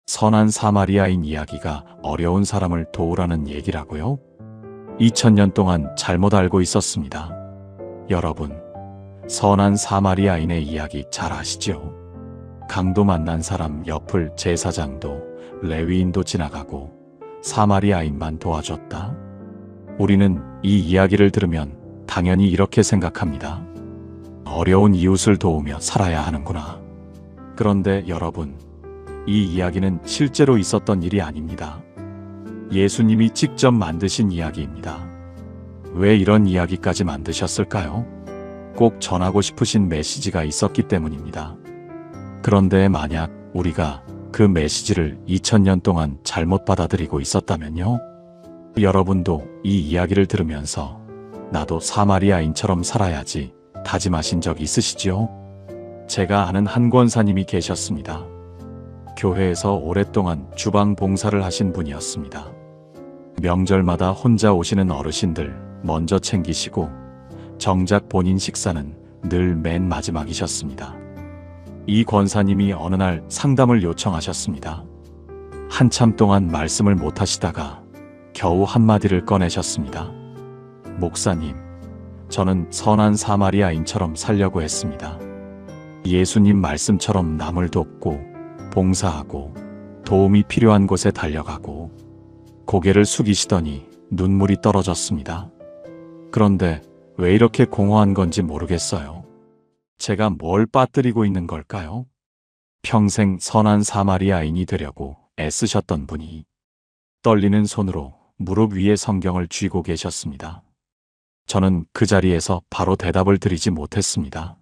선한 사마리아인 이야기가 어려운 사람을 도우라는 얘기라고요? 2000년 동안 잘못 알고 있었습니다. 여러분, 선한 사마리아인의 이야기 잘 아시죠? 강도 만난 사람 옆을 제사장도 레위인도 지나가고 사마리아인만 도와줬다. 우리는 이 이야기를 들으면 당연히 이렇게 생각합니다. 어려운 이웃을 도우며 살아야 하는구나. 그런데 여러분, 이 이야기는 실제로 있었던 일이 아닙니다. 예수님이 직접 만드신 이야기입니다. 왜 이런 이야기까지 만드셨을까요? 꼭 전하고 싶으신 메시지가 있었기 때문입니다. 그런데 만약 우리가 그 메시지를 2000년 동안 잘못 받아들이고 있었다면요? 여러분도 이 이야기를 들으면서 나도 사마리아인처럼 살아야지 다짐하신 적 있으시지요? 제가 아는 한 권사님이 계셨습니다. 교회에서 오랫동안 주방 봉사를 하신 분이었습니다. 명절마다 혼자 오시는 어르신들 먼저 챙기시고 정작 본인 식사는 늘 맨 마지막이셨습니다. 이 권사님이 어느 날 상담을 요청하셨습니다. 한참 동안 말씀을 못 하시다가 겨우 한마디를 꺼내셨습니다. 목사님, 저는 선한 사마리아인처럼 살려고 했습니다. 예수님 말씀처럼 남을 돕고 봉사하고 도움이 필요한 곳에 달려가고 고개를 숙이시더니 눈물이 떨어졌습니다. 그런데 왜 이렇게 공허한 건지 모르겠어요. 제가 뭘 빠뜨리고 있는 걸까요? 평생 선한 사마리아인이 되려고 애쓰셨던 분이 떨리는 손으로 무릎 위에 성경을 쥐고 계셨습니다. 저는 그 자리에서 바로 대답을 드리지 못했습니다.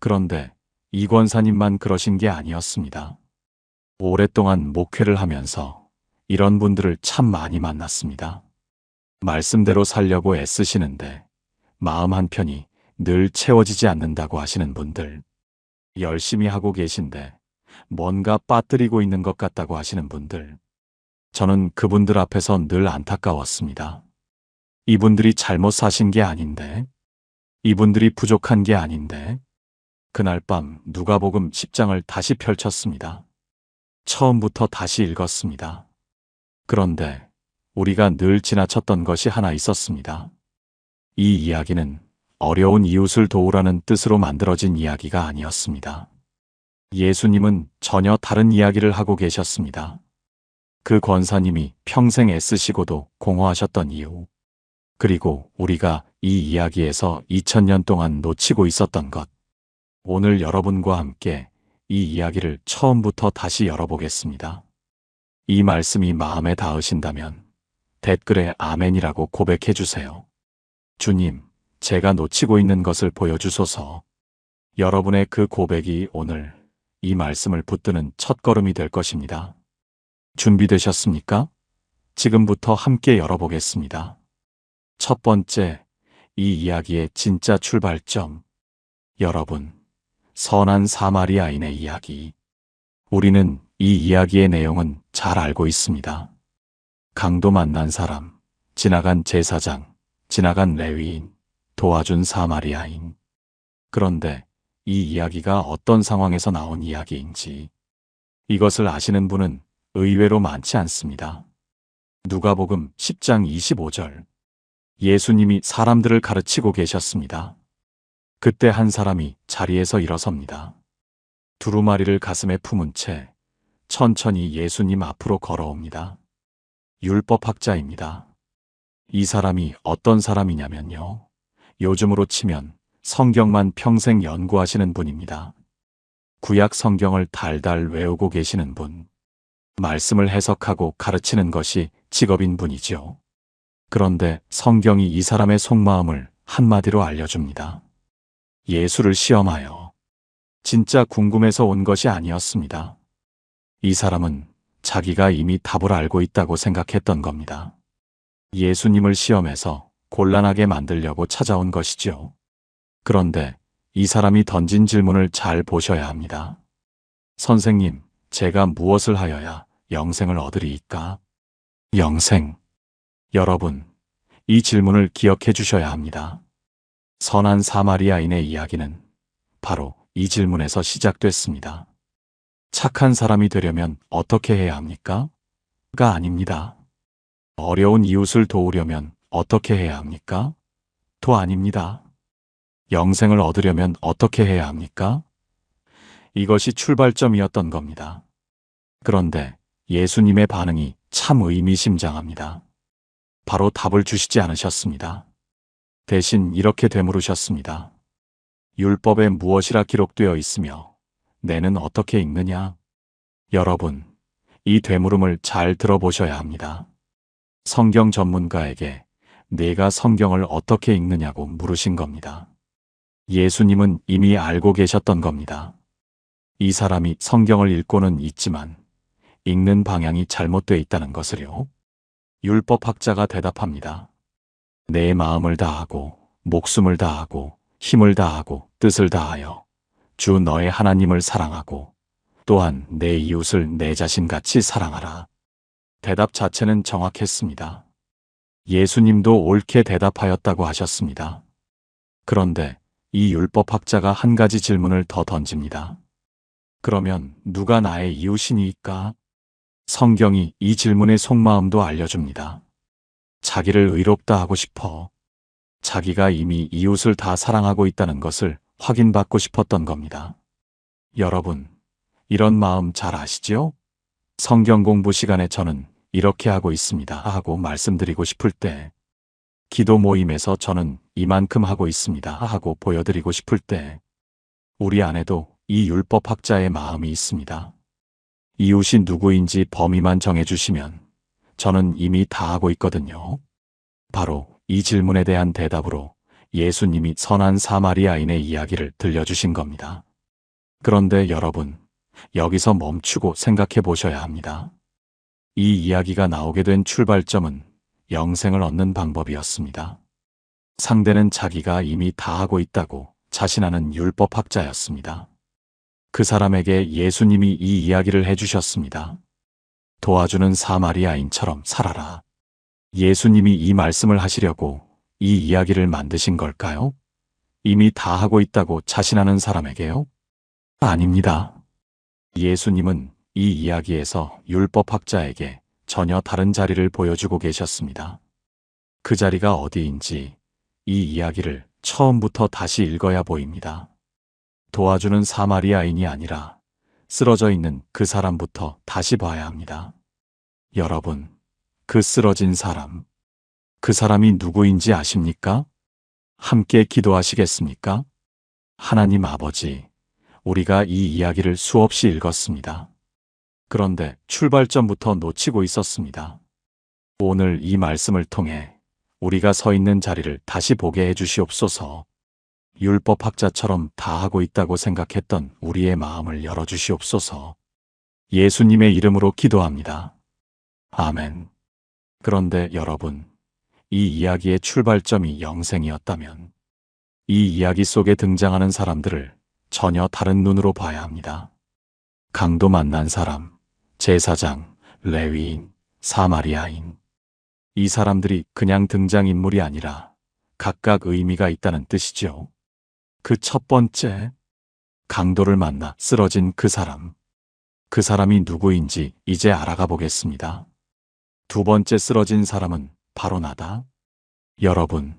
그런데 이 권사님만 그러신 게 아니었습니다. 오랫동안 목회를 하면서 이런 분들을 참 많이 만났습니다. 말씀대로 살려고 애쓰시는데 마음 한편이 늘 채워지지 않는다고 하시는 분들, 열심히 하고 계신데 뭔가 빠뜨리고 있는 것 같다고 하시는 분들, 저는 그분들 앞에서 늘 안타까웠습니다. 이분들이 잘못 사신 게 아닌데, 이분들이 부족한 게 아닌데. 그날 밤 누가복음 10장을 다시 펼쳤습니다. 처음부터 다시 읽었습니다. 그런데 우리가 늘 지나쳤던 것이 하나 있었습니다. 이 이야기는 어려운 이웃을 도우라는 뜻으로 만들어진 이야기가 아니었습니다. 예수님은 전혀 다른 이야기를 하고 계셨습니다. 그 권사님이 평생 애쓰시고도 공허하셨던 이유, 그리고 우리가 이 이야기에서 2000년 동안 놓치고 있었던 것, 오늘 여러분과 함께 이 이야기를 처음부터 다시 열어보겠습니다. 이 말씀이 마음에 닿으신다면 댓글에 아멘이라고 고백해 주세요. 주님, 제가 놓치고 있는 것을 보여주소서. 여러분의 그 고백이 오늘 이 말씀을 붙드는 첫걸음이 될 것입니다. 준비되셨습니까? 지금부터 함께 열어보겠습니다. 첫 번째, 이 이야기의 진짜 출발점. 여러분, 선한 사마리아인의 이야기. 우리는 이 이야기의 내용은 잘 알고 있습니다. 강도 만난 사람, 지나간 제사장, 지나간 레위인, 도와준 사마리아인. 그런데 이 이야기가 어떤 상황에서 나온 이야기인지 이것을 아시는 분은 의외로 많지 않습니다. 누가복음 10장 25절. 예수님이 사람들을 가르치고 계셨습니다. 그때 한 사람이 자리에서 일어섭니다. 두루마리를 가슴에 품은 채 천천히 예수님 앞으로 걸어옵니다. 율법학자입니다. 이 사람이 어떤 사람이냐면요. 요즘으로 치면 성경만 평생 연구하시는 분입니다. 구약 성경을 달달 외우고 계시는 분. 말씀을 해석하고 가르치는 것이 직업인 분이죠. 그런데 성경이 이 사람의 속마음을 한마디로 알려줍니다. 예수를 시험하여. 진짜 궁금해서 온 것이 아니었습니다. 이 사람은 자기가 이미 답을 알고 있다고 생각했던 겁니다. 예수님을 시험해서 곤란하게 만들려고 찾아온 것이죠. 그런데 이 사람이 던진 질문을 잘 보셔야 합니다. 선생님, 제가 무엇을 하여야 영생을 얻으리이까? 영생. 여러분, 이 질문을 기억해 주셔야 합니다. 선한 사마리아인의 이야기는 바로 이 질문에서 시작됐습니다. 착한 사람이 되려면 어떻게 해야 합니까? 가 아닙니다. 어려운 이웃을 도우려면 어떻게 해야 합니까? 도 아닙니다. 영생을 얻으려면 어떻게 해야 합니까? 이것이 출발점이었던 겁니다. 그런데 예수님의 반응이 참 의미심장합니다. 바로 답을 주시지 않으셨습니다. 대신 이렇게 되물으셨습니다. 율법에 무엇이라 기록되어 있으며 내는 어떻게 읽느냐? 여러분, 이 되물음을 잘 들어보셔야 합니다. 성경 전문가에게 내가 성경을 어떻게 읽느냐고 물으신 겁니다. 예수님은 이미 알고 계셨던 겁니다. 이 사람이 성경을 읽고는 있지만 읽는 방향이 잘못되어 있다는 것을요. 율법학자가 대답합니다. 내 마음을 다하고 목숨을 다하고 힘을 다하고 뜻을 다하여 주 너의 하나님을 사랑하고 또한 내 이웃을 내 자신같이 사랑하라. 대답 자체는 정확했습니다. 예수님도 옳게 대답하였다고 하셨습니다. 그런데 이 율법학자가 한 가지 질문을 더 던집니다. 그러면 누가 나의 이웃이니까? 성경이 이 질문의 속마음도 알려줍니다. 자기를 의롭다 하고 싶어. 자기가 이미 이웃을 다 사랑하고 있다는 것을 확인받고 싶었던 겁니다. 여러분, 이런 마음 잘 아시죠? 성경 공부 시간에 저는 이렇게 하고 있습니다 하고 말씀드리고 싶을 때, 기도 모임에서 저는 이만큼 하고 있습니다 하고 보여드리고 싶을 때, 우리 안에도 이 율법학자의 마음이 있습니다. 이웃이 누구인지 범위만 정해주시면 저는 이미 다 하고 있거든요. 바로 이 질문에 대한 대답으로 예수님이 선한 사마리아인의 이야기를 들려주신 겁니다. 그런데 여러분, 여기서 멈추고 생각해 보셔야 합니다. 이 이야기가 나오게 된 출발점은 영생을 얻는 방법이었습니다. 상대는 자기가 이미 다 하고 있다고 자신하는 율법학자였습니다. 그 사람에게 예수님이 이 이야기를 해주셨습니다. 도와주는 사마리아인처럼 살아라. 예수님이 이 말씀을 하시려고 이 이야기를 만드신 걸까요? 이미 다 하고 있다고 자신하는 사람에게요? 아닙니다. 예수님은 이 이야기에서 율법학자에게 전혀 다른 자리를 보여주고 계셨습니다. 그 자리가 어디인지 이 이야기를 처음부터 다시 읽어야 보입니다. 도와주는 사마리아인이 아니라 쓰러져 있는 그 사람부터 다시 봐야 합니다. 여러분, 그 쓰러진 사람, 그 사람이 누구인지 아십니까? 함께 기도하시겠습니까? 하나님 아버지, 우리가 이 이야기를 수없이 읽었습니다. 그런데 출발점부터 놓치고 있었습니다. 오늘 이 말씀을 통해 우리가 서 있는 자리를 다시 보게 해주시옵소서. 율법학자처럼 다 하고 있다고 생각했던 우리의 마음을 열어주시옵소서. 예수님의 이름으로 기도합니다. 아멘. 그런데 여러분, 이 이야기의 출발점이 영생이었다면 이 이야기 속에 등장하는 사람들을 전혀 다른 눈으로 봐야 합니다. 강도 만난 사람, 제사장, 레위인, 사마리아인. 이 사람들이 그냥 등장인물이 아니라 각각 의미가 있다는 뜻이죠. 그 첫 번째, 강도를 만나 쓰러진 그 사람. 그 사람이 누구인지 이제 알아가 보겠습니다. 두 번째 쓰러진 사람은 바로 나다. 여러분,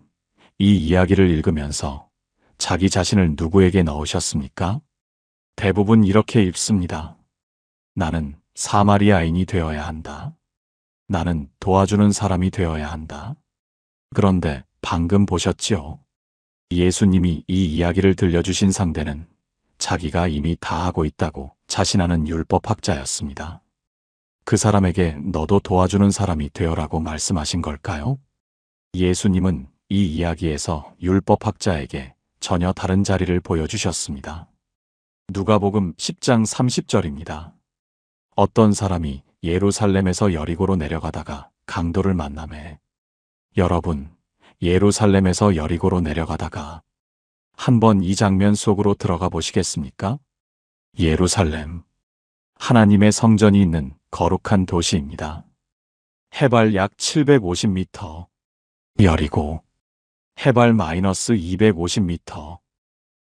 이 이야기를 읽으면서 자기 자신을 누구에게 넣으셨습니까? 대부분 이렇게 읽습니다. 나는 사마리아인이 되어야 한다. 나는 도와주는 사람이 되어야 한다. 그런데 방금 보셨지요? 예수님이 이 이야기를 들려주신 상대는 자기가 이미 다 하고 있다고 자신하는 율법학자였습니다. 그 사람에게 너도 도와주는 사람이 되어라고 말씀하신 걸까요? 예수님은 이 이야기에서 율법학자에게 전혀 다른 자리를 보여주셨습니다. 누가복음 10장 30절입니다. 어떤 사람이 예루살렘에서 여리고로 내려가다가 강도를 만나매. 여러분, 예루살렘에서 여리고로 내려가다가 한번 이 장면 속으로 들어가 보시겠습니까? 예루살렘, 하나님의 성전이 있는 거룩한 도시입니다. 해발 약 750m, 여리고, 해발 마이너스 250m,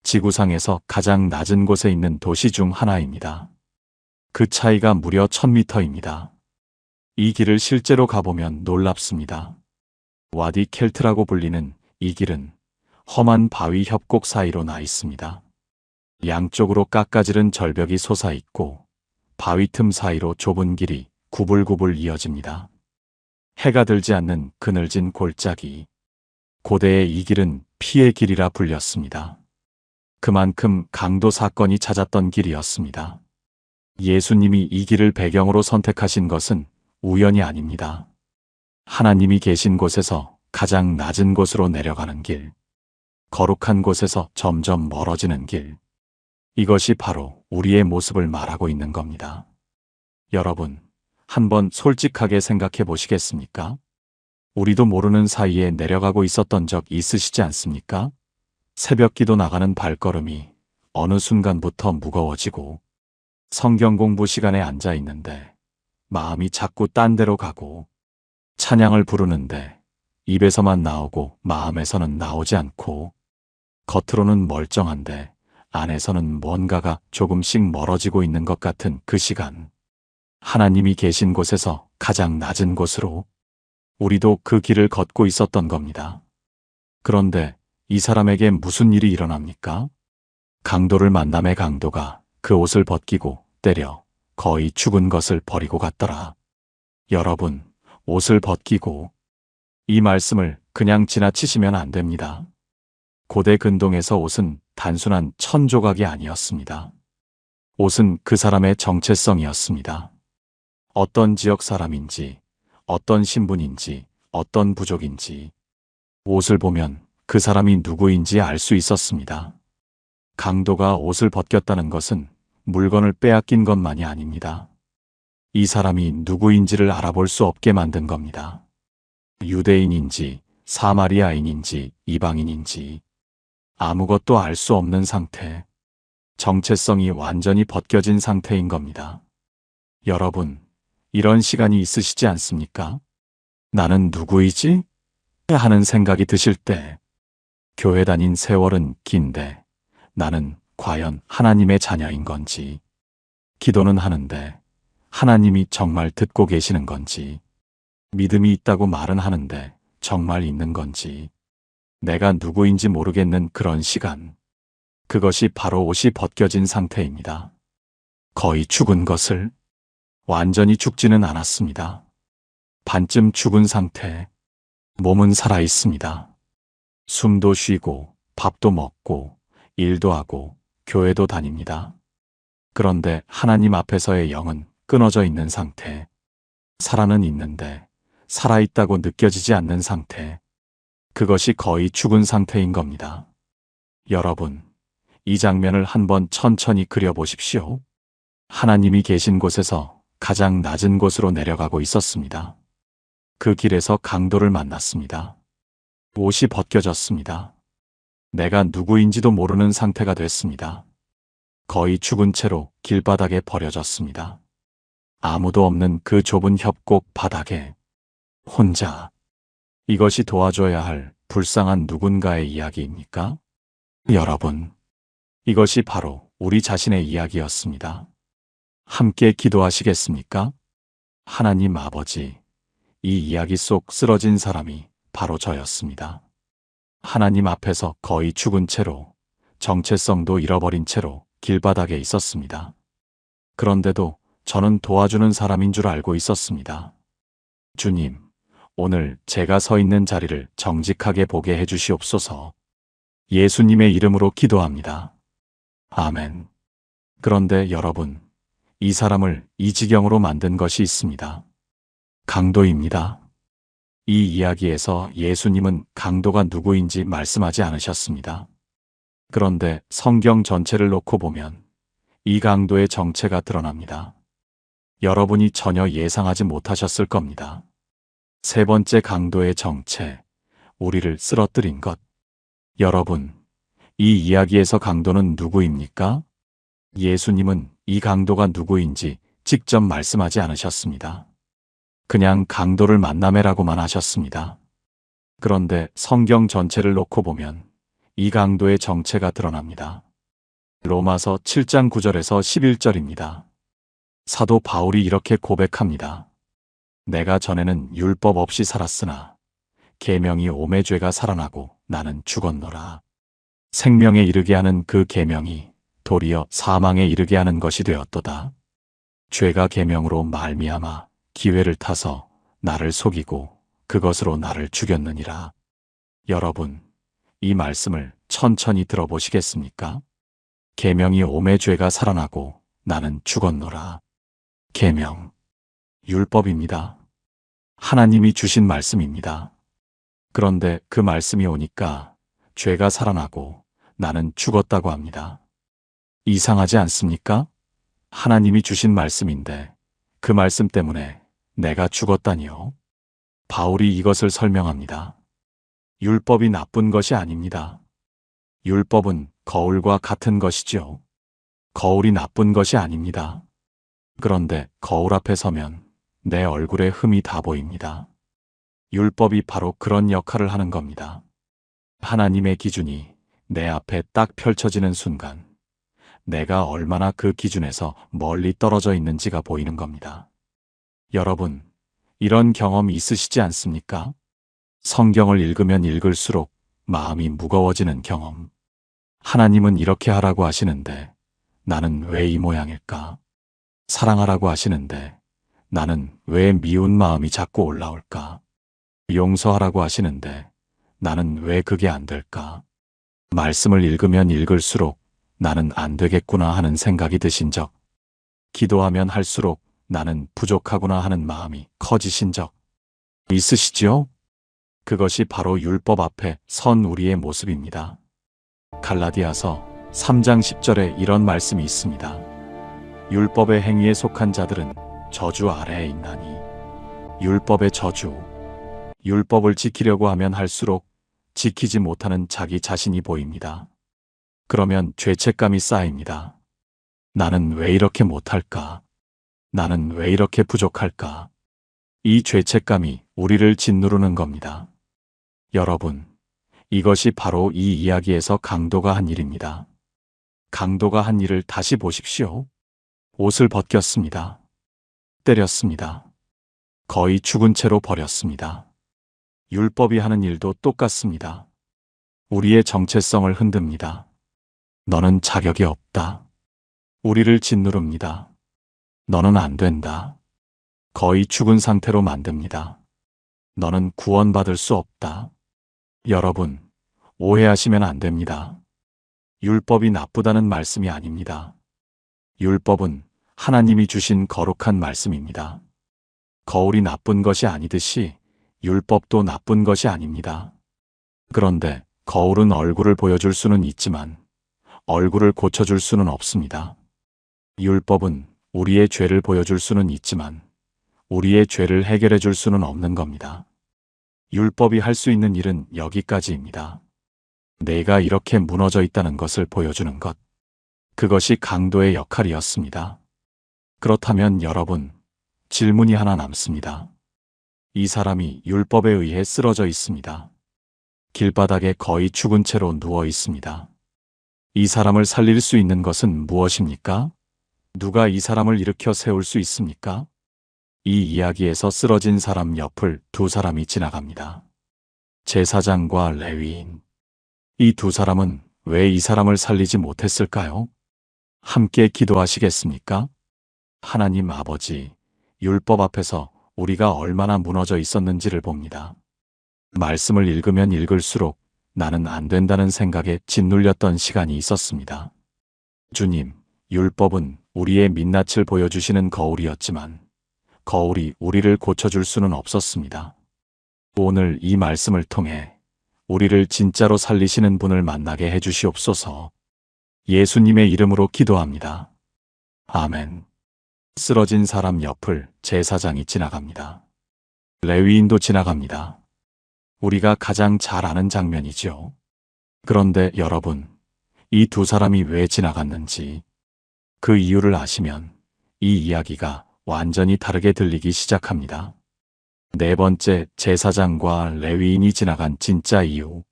지구상에서 가장 낮은 곳에 있는 도시 중 하나입니다. 그 차이가 무려 1000m입니다. 이 길을 실제로 가보면 놀랍습니다. 와디 켈트라고 불리는 이 길은 험한 바위 협곡 사이로 나 있습니다. 양쪽으로 깎아지른 절벽이 솟아있고 바위 틈 사이로 좁은 길이 구불구불 이어집니다. 해가 들지 않는 그늘진 골짜기. 고대의 이 길은 피의 길이라 불렸습니다. 그만큼 강도 사건이 잦았던 길이었습니다. 예수님이 이 길을 배경으로 선택하신 것은 우연이 아닙니다. 하나님이 계신 곳에서 가장 낮은 곳으로 내려가는 길, 거룩한 곳에서 점점 멀어지는 길, 이것이 바로 우리의 모습을 말하고 있는 겁니다. 여러분, 한번 솔직하게 생각해 보시겠습니까? 우리도 모르는 사이에 내려가고 있었던 적 있으시지 않습니까? 새벽 기도 나가는 발걸음이 어느 순간부터 무거워지고 성경 공부 시간에 앉아 있는데 마음이 자꾸 딴 데로 가고 찬양을 부르는데 입에서만 나오고 마음에서는 나오지 않고 겉으로는 멀쩡한데 안에서는 뭔가가 조금씩 멀어지고 있는 것 같은 그 시간. 하나님이 계신 곳에서 가장 낮은 곳으로 우리도 그 길을 걷고 있었던 겁니다. 그런데 이 사람에게 무슨 일이 일어납니까? 강도를 만남의 강도가 그 옷을 벗기고 때려 거의 죽은 것을 버리고 갔더라. 여러분, 옷을 벗기고 이 말씀을 그냥 지나치시면 안 됩니다. 고대 근동에서 옷은 단순한 천조각이 아니었습니다. 옷은 그 사람의 정체성이었습니다. 어떤 지역 사람인지, 어떤 신분인지, 어떤 부족인지 옷을 보면 그 사람이 누구인지 알 수 있었습니다. 강도가 옷을 벗겼다는 것은 물건을 빼앗긴 것만이 아닙니다. 이 사람이 누구인지를 알아볼 수 없게 만든 겁니다. 유대인인지, 사마리아인인지, 이방인인지 아무것도 알 수 없는 상태, 정체성이 완전히 벗겨진 상태인 겁니다. 여러분, 이런 시간이 있으시지 않습니까? 나는 누구이지? 하는 생각이 드실 때, 교회 다닌 세월은 긴데 나는 과연 하나님의 자녀인 건지, 기도는 하는데 하나님이 정말 듣고 계시는 건지, 믿음이 있다고 말은 하는데 정말 있는 건지, 내가 누구인지 모르겠는 그런 시간. 그것이 바로 옷이 벗겨진 상태입니다. 거의 죽은 것을, 완전히 죽지는 않았습니다. 반쯤 죽은 상태. 몸은 살아 있습니다. 숨도 쉬고 밥도 먹고 일도 하고 교회도 다닙니다. 그런데 하나님 앞에서의 영은 끊어져 있는 상태. 살아는 있는데 살아있다고 느껴지지 않는 상태. 그것이 거의 죽은 상태인 겁니다. 여러분, 이 장면을 한번 천천히 그려보십시오. 하나님이 계신 곳에서 가장 낮은 곳으로 내려가고 있었습니다. 그 길에서 강도를 만났습니다. 옷이 벗겨졌습니다. 내가 누구인지도 모르는 상태가 됐습니다. 거의 죽은 채로 길바닥에 버려졌습니다. 아무도 없는 그 좁은 협곡 바닥에 혼자. 이것이 도와줘야 할 불쌍한 누군가의 이야기입니까? 여러분, 이것이 바로 우리 자신의 이야기였습니다. 함께 기도하시겠습니까? 하나님 아버지, 이 이야기 속 쓰러진 사람이 바로 저였습니다. 하나님 앞에서 거의 죽은 채로, 정체성도 잃어버린 채로 길바닥에 있었습니다. 그런데도 저는 도와주는 사람인 줄 알고 있었습니다. 주님, 오늘 제가 서 있는 자리를 정직하게 보게 해주시옵소서. 예수님의 이름으로 기도합니다. 아멘. 그런데 여러분, 이 사람을 이 지경으로 만든 것이 있습니다. 강도입니다. 이 이야기에서 예수님은 강도가 누구인지 말씀하지 않으셨습니다. 그런데 성경 전체를 놓고 보면 이 강도의 정체가 드러납니다. 여러분이 전혀 예상하지 못하셨을 겁니다. 세 번째 강도의 정체, 우리를 쓰러뜨린 것. 여러분, 이 이야기에서 강도는 누구입니까? 예수님은 이 강도가 누구인지 직접 말씀하지 않으셨습니다. 그냥 강도를 만나매라고만 하셨습니다. 그런데 성경 전체를 놓고 보면 이 강도의 정체가 드러납니다. 로마서 7장 9절에서 11절입니다. 사도 바울이 이렇게 고백합니다. 내가 전에는 율법 없이 살았으나 계명이 오매 죄가 살아나고 나는 죽었노라. 생명에 이르게 하는 그 계명이 도리어 사망에 이르게 하는 것이 되었도다. 죄가 계명으로 말미암아 기회를 타서 나를 속이고 그것으로 나를 죽였느니라. 여러분, 이 말씀을 천천히 들어보시겠습니까? 계명이 오매 죄가 살아나고 나는 죽었노라. 계명, 율법입니다. 하나님이 주신 말씀입니다. 그런데 그 말씀이 오니까 죄가 살아나고 나는 죽었다고 합니다. 이상하지 않습니까? 하나님이 주신 말씀인데 그 말씀 때문에 내가 죽었다니요. 바울이 이것을 설명합니다. 율법이 나쁜 것이 아닙니다. 율법은 거울과 같은 것이죠. 거울이 나쁜 것이 아닙니다. 그런데 거울 앞에 서면 내 얼굴에 흠이 다 보입니다. 율법이 바로 그런 역할을 하는 겁니다. 하나님의 기준이 내 앞에 딱 펼쳐지는 순간 내가 얼마나 그 기준에서 멀리 떨어져 있는지가 보이는 겁니다. 여러분, 이런 경험 있으시지 않습니까? 성경을 읽으면 읽을수록 마음이 무거워지는 경험. 하나님은 이렇게 하라고 하시는데 나는 왜 이 모양일까? 사랑하라고 하시는데 나는 왜 미운 마음이 자꾸 올라올까? 용서하라고 하시는데 나는 왜 그게 안 될까? 말씀을 읽으면 읽을수록 나는 안 되겠구나 하는 생각이 드신 적, 기도하면 할수록 나는 부족하구나 하는 마음이 커지신 적 있으시지요? 그것이 바로 율법 앞에 선 우리의 모습입니다. 갈라디아서 3장 10절에 이런 말씀이 있습니다. 율법의 행위에 속한 자들은 저주 아래에 있나니. 율법의 저주. 율법을 지키려고 하면 할수록 지키지 못하는 자기 자신이 보입니다. 그러면 죄책감이 쌓입니다. 나는 왜 이렇게 못할까? 나는 왜 이렇게 부족할까? 이 죄책감이 우리를 짓누르는 겁니다. 여러분, 이것이 바로 이 이야기에서 강도가 한 일입니다. 강도가 한 일을 다시 보십시오. 옷을 벗겼습니다. 때렸습니다. 거의 죽은 채로 버렸습니다. 율법이 하는 일도 똑같습니다. 우리의 정체성을 흔듭니다. 너는 자격이 없다. 우리를 짓누릅니다. 너는 안 된다. 거의 죽은 상태로 만듭니다. 너는 구원받을 수 없다. 여러분, 오해하시면 안 됩니다. 율법이 나쁘다는 말씀이 아닙니다. 율법은 하나님이 주신 거룩한 말씀입니다. 거울이 나쁜 것이 아니듯이 율법도 나쁜 것이 아닙니다. 그런데 거울은 얼굴을 보여줄 수는 있지만 얼굴을 고쳐줄 수는 없습니다. 율법은 우리의 죄를 보여줄 수는 있지만 우리의 죄를 해결해 줄 수는 없는 겁니다. 율법이 할 수 있는 일은 여기까지입니다. 내가 이렇게 무너져 있다는 것을 보여주는 것. 그것이 강도의 역할이었습니다. 그렇다면 여러분, 질문이 하나 남습니다. 이 사람이 율법에 의해 쓰러져 있습니다. 길바닥에 거의 죽은 채로 누워 있습니다. 이 사람을 살릴 수 있는 것은 무엇입니까? 누가 이 사람을 일으켜 세울 수 있습니까? 이 이야기에서 쓰러진 사람 옆을 두 사람이 지나갑니다. 제사장과 레위인. 이 두 사람은 왜 이 사람을 살리지 못했을까요? 함께 기도하시겠습니까? 하나님 아버지, 율법 앞에서 우리가 얼마나 무너져 있었는지를 봅니다. 말씀을 읽으면 읽을수록 나는 안 된다는 생각에 짓눌렸던 시간이 있었습니다. 주님, 율법은 우리의 민낯을 보여주시는 거울이었지만 거울이 우리를 고쳐줄 수는 없었습니다. 오늘 이 말씀을 통해 우리를 진짜로 살리시는 분을 만나게 해주시옵소서. 예수님의 이름으로 기도합니다. 아멘. 쓰러진 사람 옆을 제사장이 지나갑니다. 레위인도 지나갑니다. 우리가 가장 잘 아는 장면이죠. 그런데 여러분, 이 두 사람이 왜 지나갔는지 그 이유를 아시면 이 이야기가 완전히 다르게 들리기 시작합니다. 네 번째, 제사장과 레위인이 지나간 진짜 이유.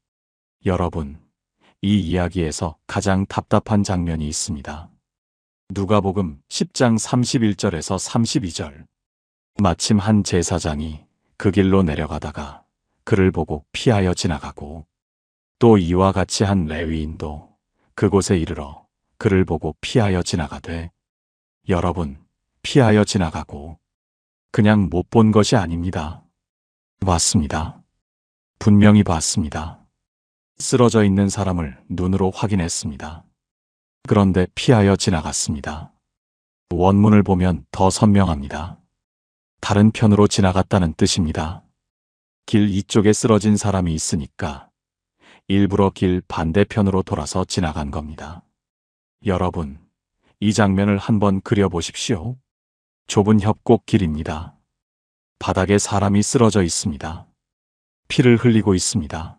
여러분, 이 이야기에서 가장 답답한 장면이 있습니다. 누가복음 10장 31절에서 32절. 마침 한 제사장이 그 길로 내려가다가 그를 보고 피하여 지나가고, 또 이와 같이 한 레위인도 그곳에 이르러 그를 보고 피하여 지나가되, 여러분, 피하여 지나가고 그냥 못 본 것이 아닙니다. 봤습니다. 분명히 봤습니다. 쓰러져 있는 사람을 눈으로 확인했습니다. 그런데 피하여 지나갔습니다. 원문을 보면 더 선명합니다. 다른 편으로 지나갔다는 뜻입니다. 길 이쪽에 쓰러진 사람이 있으니까 일부러 길 반대편으로 돌아서 지나간 겁니다. 여러분, 이 장면을 한번 그려보십시오. 좁은 협곡길입니다. 바닥에 사람이 쓰러져 있습니다. 피를 흘리고 있습니다.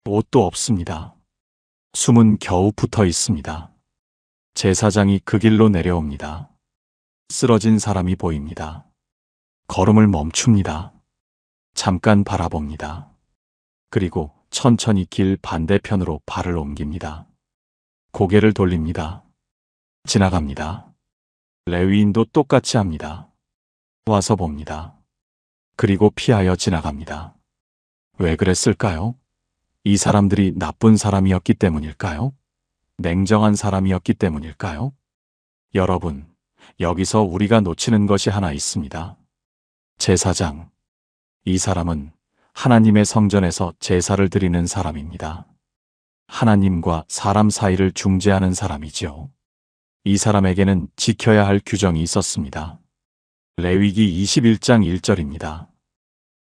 옷도 없습니다. 숨은 겨우 붙어 있습니다. 제사장이 그 길로 내려옵니다. 쓰러진 사람이 보입니다. 걸음을 멈춥니다. 잠깐 바라봅니다. 그리고 천천히 길 반대편으로 발을 옮깁니다. 고개를 돌립니다. 지나갑니다. 레위인도 똑같이 합니다. 와서 봅니다. 그리고 피하여 지나갑니다. 왜 그랬을까요? 이 사람들이 나쁜 사람이었기 때문일까요? 냉정한 사람이었기 때문일까요? 여러분, 여기서 우리가 놓치는 것이 하나 있습니다. 제사장. 이 사람은 하나님의 성전에서 제사를 드리는 사람입니다. 하나님과 사람 사이를 중재하는 사람이죠. 이 사람에게는 지켜야 할 규정이 있었습니다. 레위기 21장 1절입니다.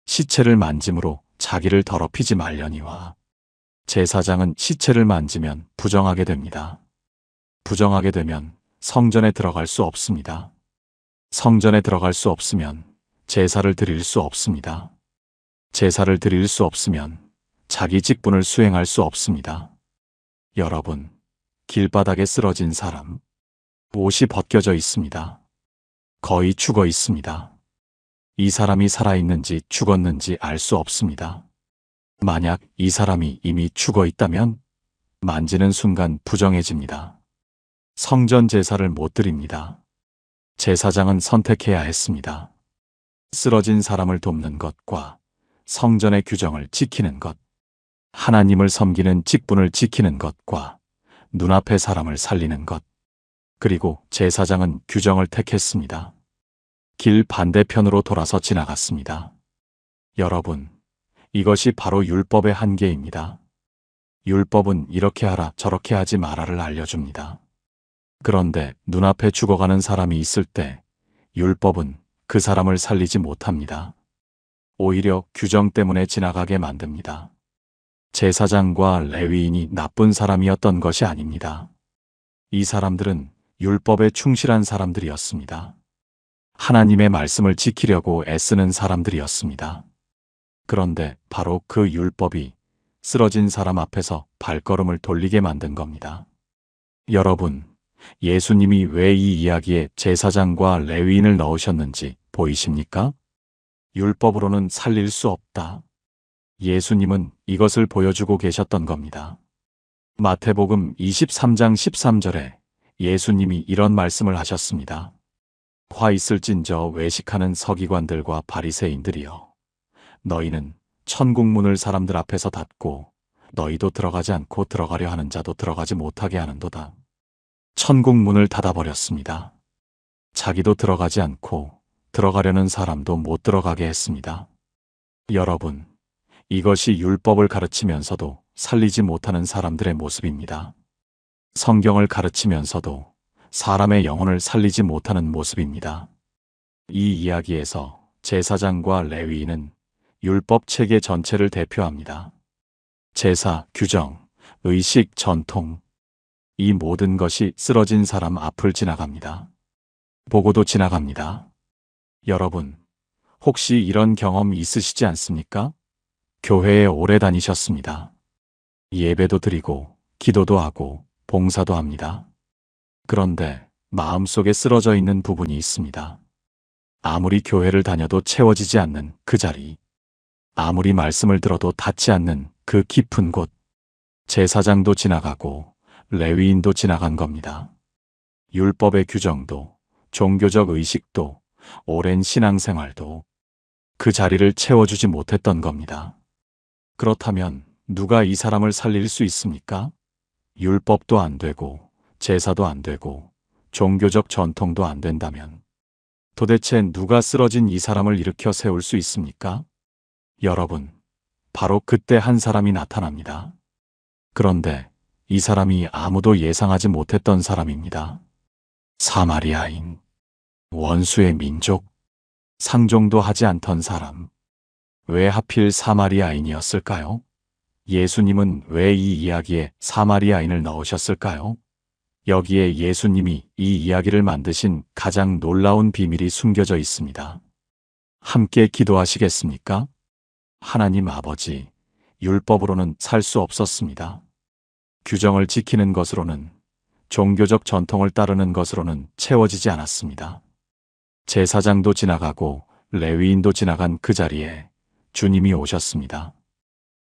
시체를 만짐으로 자기를 더럽히지 말려니와. 제사장은 시체를 만지면 부정하게 됩니다. 부정하게 되면 성전에 들어갈 수 없습니다. 성전에 들어갈 수 없으면 제사를 드릴 수 없습니다. 제사를 드릴 수 없으면 자기 직분을 수행할 수 없습니다. 여러분, 길바닥에 쓰러진 사람, 옷이 벗겨져 있습니다. 거의 죽어 있습니다. 이 사람이 살아있는지 죽었는지 알 수 없습니다. 만약 이 사람이 이미 죽어 있다면 만지는 순간 부정해집니다. 성전 제사를 못 드립니다. 제사장은 선택해야 했습니다. 쓰러진 사람을 돕는 것과 성전의 규정을 지키는 것, 하나님을 섬기는 직분을 지키는 것과 눈앞의 사람을 살리는 것, 그리고 제사장은 규정을 택했습니다. 길 반대편으로 돌아서 지나갔습니다. 여러분, 이것이 바로 율법의 한계입니다. 율법은 이렇게 하라 저렇게 하지 마라를 알려줍니다. 그런데 눈앞에 죽어가는 사람이 있을 때 율법은 그 사람을 살리지 못합니다. 오히려 규정 때문에 지나가게 만듭니다. 제사장과 레위인이 나쁜 사람이었던 것이 아닙니다. 이 사람들은 율법에 충실한 사람들이었습니다. 하나님의 말씀을 지키려고 애쓰는 사람들이었습니다. 그런데 바로 그 율법이 쓰러진 사람 앞에서 발걸음을 돌리게 만든 겁니다. 여러분, 예수님이 왜 이 이야기에 제사장과 레위인을 넣으셨는지 보이십니까? 율법으로는 살릴 수 없다. 예수님은 이것을 보여주고 계셨던 겁니다. 마태복음 23장 13절에 예수님이 이런 말씀을 하셨습니다. 화 있을진저 외식하는 서기관들과 바리새인들이여, 너희는 천국 문을 사람들 앞에서 닫고 너희도 들어가지 않고 들어가려 하는 자도 들어가지 못하게 하는도다. 천국 문을 닫아버렸습니다. 자기도 들어가지 않고 들어가려는 사람도 못 들어가게 했습니다. 여러분, 이것이 율법을 가르치면서도 살리지 못하는 사람들의 모습입니다. 성경을 가르치면서도 사람의 영혼을 살리지 못하는 모습입니다. 이 이야기에서 제사장과 레위인은 율법 체계 전체를 대표합니다. 제사, 규정, 의식, 전통, 이 모든 것이 쓰러진 사람 앞을 지나갑니다. 보고도 지나갑니다. 여러분, 혹시 이런 경험 있으시지 않습니까? 교회에 오래 다니셨습니다. 예배도 드리고 기도도 하고 봉사도 합니다. 그런데 마음속에 쓰러져 있는 부분이 있습니다. 아무리 교회를 다녀도 채워지지 않는 그 자리, 아무리 말씀을 들어도 닿지 않는 그 깊은 곳, 제사장도 지나가고 레위인도 지나간 겁니다. 율법의 규정도, 종교적 의식도, 오랜 신앙생활도 그 자리를 채워주지 못했던 겁니다. 그렇다면 누가 이 사람을 살릴 수 있습니까? 율법도 안 되고, 제사도 안 되고, 종교적 전통도 안 된다면 도대체 누가 쓰러진 이 사람을 일으켜 세울 수 있습니까? 여러분, 바로 그때 한 사람이 나타납니다. 그런데 이 사람이 아무도 예상하지 못했던 사람입니다. 사마리아인, 원수의 민족, 상종도 하지 않던 사람. 왜 하필 사마리아인이었을까요? 예수님은 왜 이 이야기에 사마리아인을 넣으셨을까요? 여기에 예수님이 이 이야기를 만드신 가장 놀라운 비밀이 숨겨져 있습니다. 함께 기도하시겠습니까? 하나님 아버지, 율법으로는 살 수 없었습니다. 규정을 지키는 것으로는, 종교적 전통을 따르는 것으로는 채워지지 않았습니다. 제사장도 지나가고 레위인도 지나간 그 자리에 주님이 오셨습니다.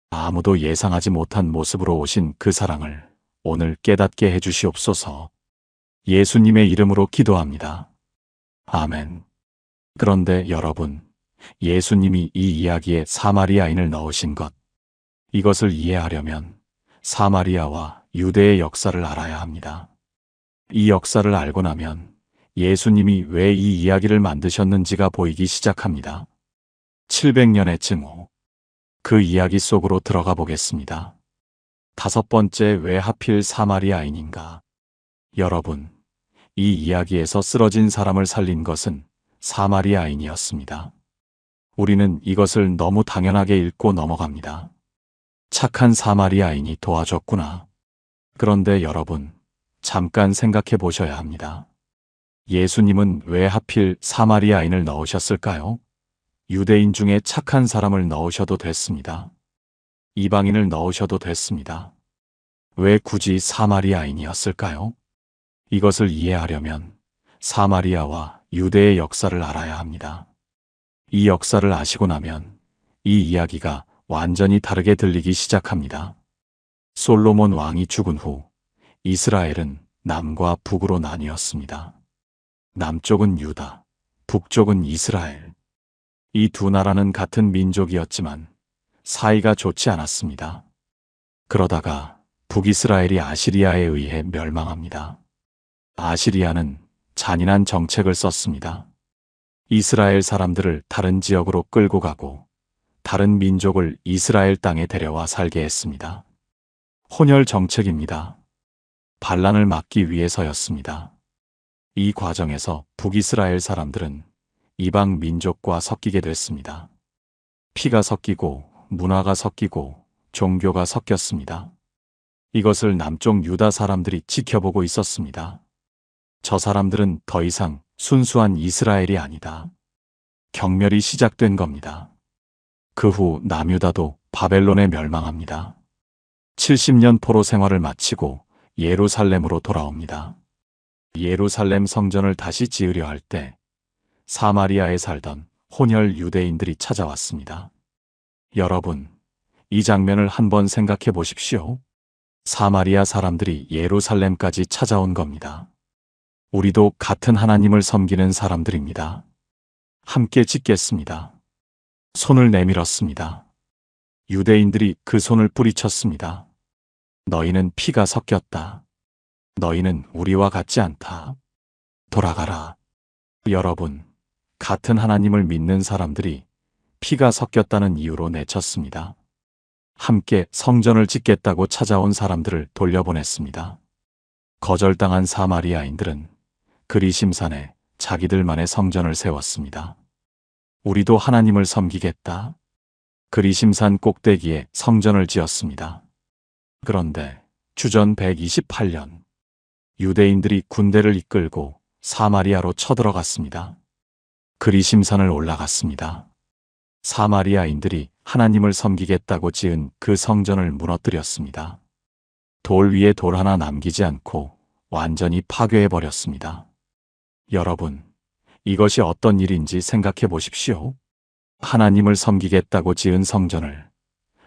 아무도 예상하지 못한 모습으로 오신 그 사랑을 오늘 깨닫게 해주시옵소서. 예수님의 이름으로 기도합니다. 아멘. 그런데 여러분, 예수님이 이 이야기에 사마리아인을 넣으신 것, 이것을 이해하려면 사마리아와 유대의 역사를 알아야 합니다. 이 역사를 알고 나면 예수님이 왜 이 이야기를 만드셨는지가 보이기 시작합니다. 700년의 증오, 그 이야기 속으로 들어가 보겠습니다. 다섯 번째, 왜 하필 사마리아인인가? 여러분, 이 이야기에서 쓰러진 사람을 살린 것은 사마리아인이었습니다. 우리는 이것을 너무 당연하게 읽고 넘어갑니다. 착한 사마리아인이 도와줬구나. 그런데 여러분, 잠깐 생각해 보셔야 합니다. 예수님은 왜 하필 사마리아인을 넣으셨을까요? 유대인 중에 착한 사람을 넣으셔도 됐습니다. 이방인을 넣으셔도 됐습니다. 왜 굳이 사마리아인이었을까요? 이것을 이해하려면 사마리아와 유대의 역사를 알아야 합니다. 이 역사를 아시고 나면 이 이야기가 완전히 다르게 들리기 시작합니다. 솔로몬 왕이 죽은 후 이스라엘은 남과 북으로 나뉘었습니다. 남쪽은 유다, 북쪽은 이스라엘. 이 두 나라는 같은 민족이었지만 사이가 좋지 않았습니다. 그러다가 북이스라엘이 아시리아에 의해 멸망합니다. 아시리아는 잔인한 정책을 썼습니다. 이스라엘 사람들을 다른 지역으로 끌고 가고 다른 민족을 이스라엘 땅에 데려와 살게 했습니다. 혼혈 정책입니다. 반란을 막기 위해서였습니다. 이 과정에서 북이스라엘 사람들은 이방 민족과 섞이게 됐습니다. 피가 섞이고 문화가 섞이고 종교가 섞였습니다. 이것을 남쪽 유다 사람들이 지켜보고 있었습니다. 저 사람들은 더 이상 순수한 이스라엘이 아니다. 경멸이 시작된 겁니다. 그 후 남유다도 바벨론에 멸망합니다. 70년 포로 생활을 마치고 예루살렘으로 돌아옵니다. 예루살렘 성전을 다시 지으려 할 때 사마리아에 살던 혼혈 유대인들이 찾아왔습니다. 여러분, 이 장면을 한번 생각해 보십시오. 사마리아 사람들이 예루살렘까지 찾아온 겁니다. 우리도 같은 하나님을 섬기는 사람들입니다. 함께 짓겠습니다. 손을 내밀었습니다. 유대인들이 그 손을 뿌리쳤습니다. 너희는 피가 섞였다. 너희는 우리와 같지 않다. 돌아가라. 여러분, 같은 하나님을 믿는 사람들이 피가 섞였다는 이유로 내쳤습니다. 함께 성전을 짓겠다고 찾아온 사람들을 돌려보냈습니다. 거절당한 사마리아인들은 그리심산에 자기들만의 성전을 세웠습니다. 우리도 하나님을 섬기겠다. 그리심산 꼭대기에 성전을 지었습니다. 그런데 주전 128년 유대인들이 군대를 이끌고 사마리아로 쳐들어갔습니다. 그리심산을 올라갔습니다. 사마리아인들이 하나님을 섬기겠다고 지은 그 성전을 무너뜨렸습니다. 돌 위에 돌 하나 남기지 않고 완전히 파괴해버렸습니다. 여러분, 이것이 어떤 일인지 생각해 보십시오. 하나님을 섬기겠다고 지은 성전을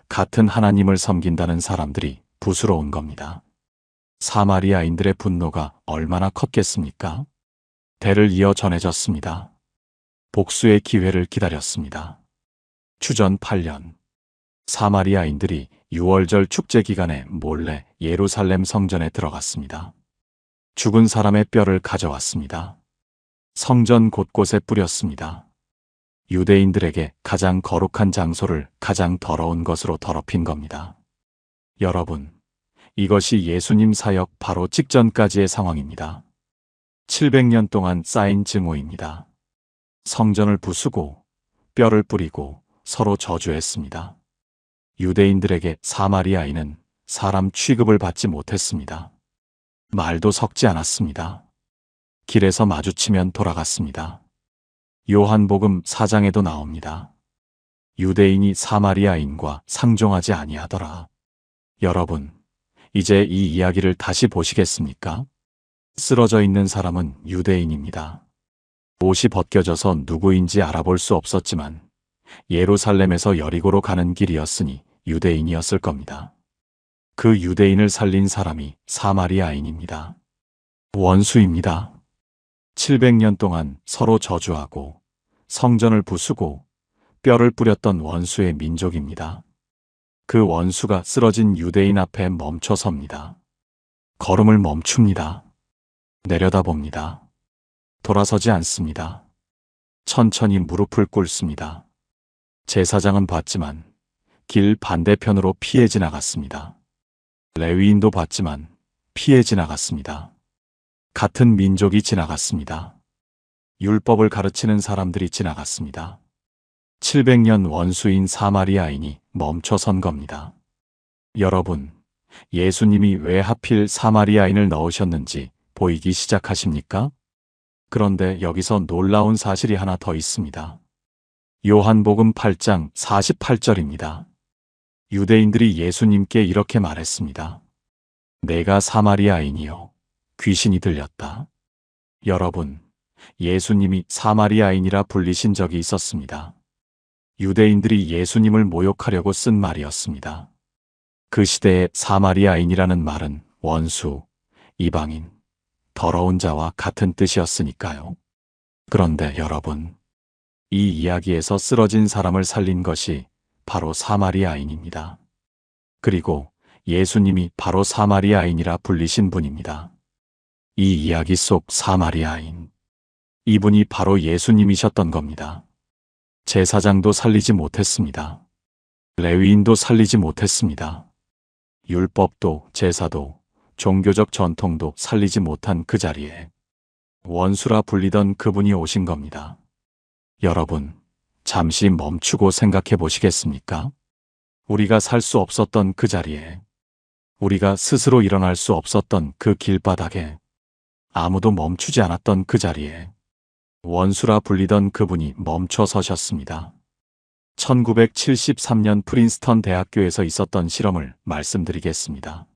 같은 하나님을 섬긴다는 사람들이 부수러온 겁니다. 사마리아인들의 분노가 얼마나 컸겠습니까? 대를 이어 전해졌습니다. 복수의 기회를 기다렸습니다. 추전 8년, 사마리아인들이 6월절 축제 기간에 몰래 예루살렘 성전에 들어갔습니다. 죽은 사람의 뼈를 가져왔습니다. 성전 곳곳에 뿌렸습니다. 유대인들에게 가장 거룩한 장소를 가장 더러운 것으로 더럽힌 겁니다. 여러분, 이것이 예수님 사역 바로 직전까지의 상황입니다. 700년 동안 쌓인 증오입니다. 성전을 부수고 뼈를 뿌리고 서로 저주했습니다. 유대인들에게 사마리아인은 사람 취급을 받지 못했습니다. 말도 섞지 않았습니다. 길에서 마주치면 돌아갔습니다. 요한복음 4장에도 나옵니다. 유대인이 사마리아인과 상종하지 아니하더라. 여러분, 이제 이 이야기를 다시 보시겠습니까? 쓰러져 있는 사람은 유대인입니다. 옷이 벗겨져서 누구인지 알아볼 수 없었지만 예루살렘에서 여리고로 가는 길이었으니 유대인이었을 겁니다. 그 유대인을 살린 사람이 사마리아인입니다. 원수입니다. 700년 동안 서로 저주하고 성전을 부수고 뼈를 뿌렸던 원수의 민족입니다. 그 원수가 쓰러진 유대인 앞에 멈춰섭니다. 걸음을 멈춥니다. 내려다봅니다. 돌아서지 않습니다. 천천히 무릎을 꿇습니다. 제사장은 봤지만 길 반대편으로 피해 지나갔습니다. 레위인도 봤지만 피해 지나갔습니다. 같은 민족이 지나갔습니다. 율법을 가르치는 사람들이 지나갔습니다. 700년 원수인 사마리아인이 멈춰선 겁니다. 여러분, 예수님이 왜 하필 사마리아인을 넣으셨는지 보이기 시작하십니까? 그런데 여기서 놀라운 사실이 하나 더 있습니다. 요한복음 8장 48절입니다. 유대인들이 예수님께 이렇게 말했습니다. 내가 사마리아인이요 귀신이 들렸다. 여러분, 예수님이 사마리아인이라 불리신 적이 있었습니다. 유대인들이 예수님을 모욕하려고 쓴 말이었습니다. 그 시대의 사마리아인이라는 말은 원수, 이방인, 더러운 자와 같은 뜻이었으니까요. 그런데 여러분, 이 이야기에서 쓰러진 사람을 살린 것이 바로 사마리아인입니다. 그리고 예수님이 바로 사마리아인이라 불리신 분입니다. 이 이야기 속 사마리아인, 이분이 바로 예수님이셨던 겁니다. 제사장도 살리지 못했습니다. 레위인도 살리지 못했습니다. 율법도 제사도 종교적 전통도 살리지 못한 그 자리에 원수라 불리던 그분이 오신 겁니다. 여러분, 잠시 멈추고 생각해 보시겠습니까? 우리가 살 수 없었던 그 자리에, 우리가 스스로 일어날 수 없었던 그 길바닥에, 아무도 멈추지 않았던 그 자리에 원수라 불리던 그분이 멈춰 서셨습니다. 1973년 프린스턴 대학교에서 있었던 실험을 말씀드리겠습니다.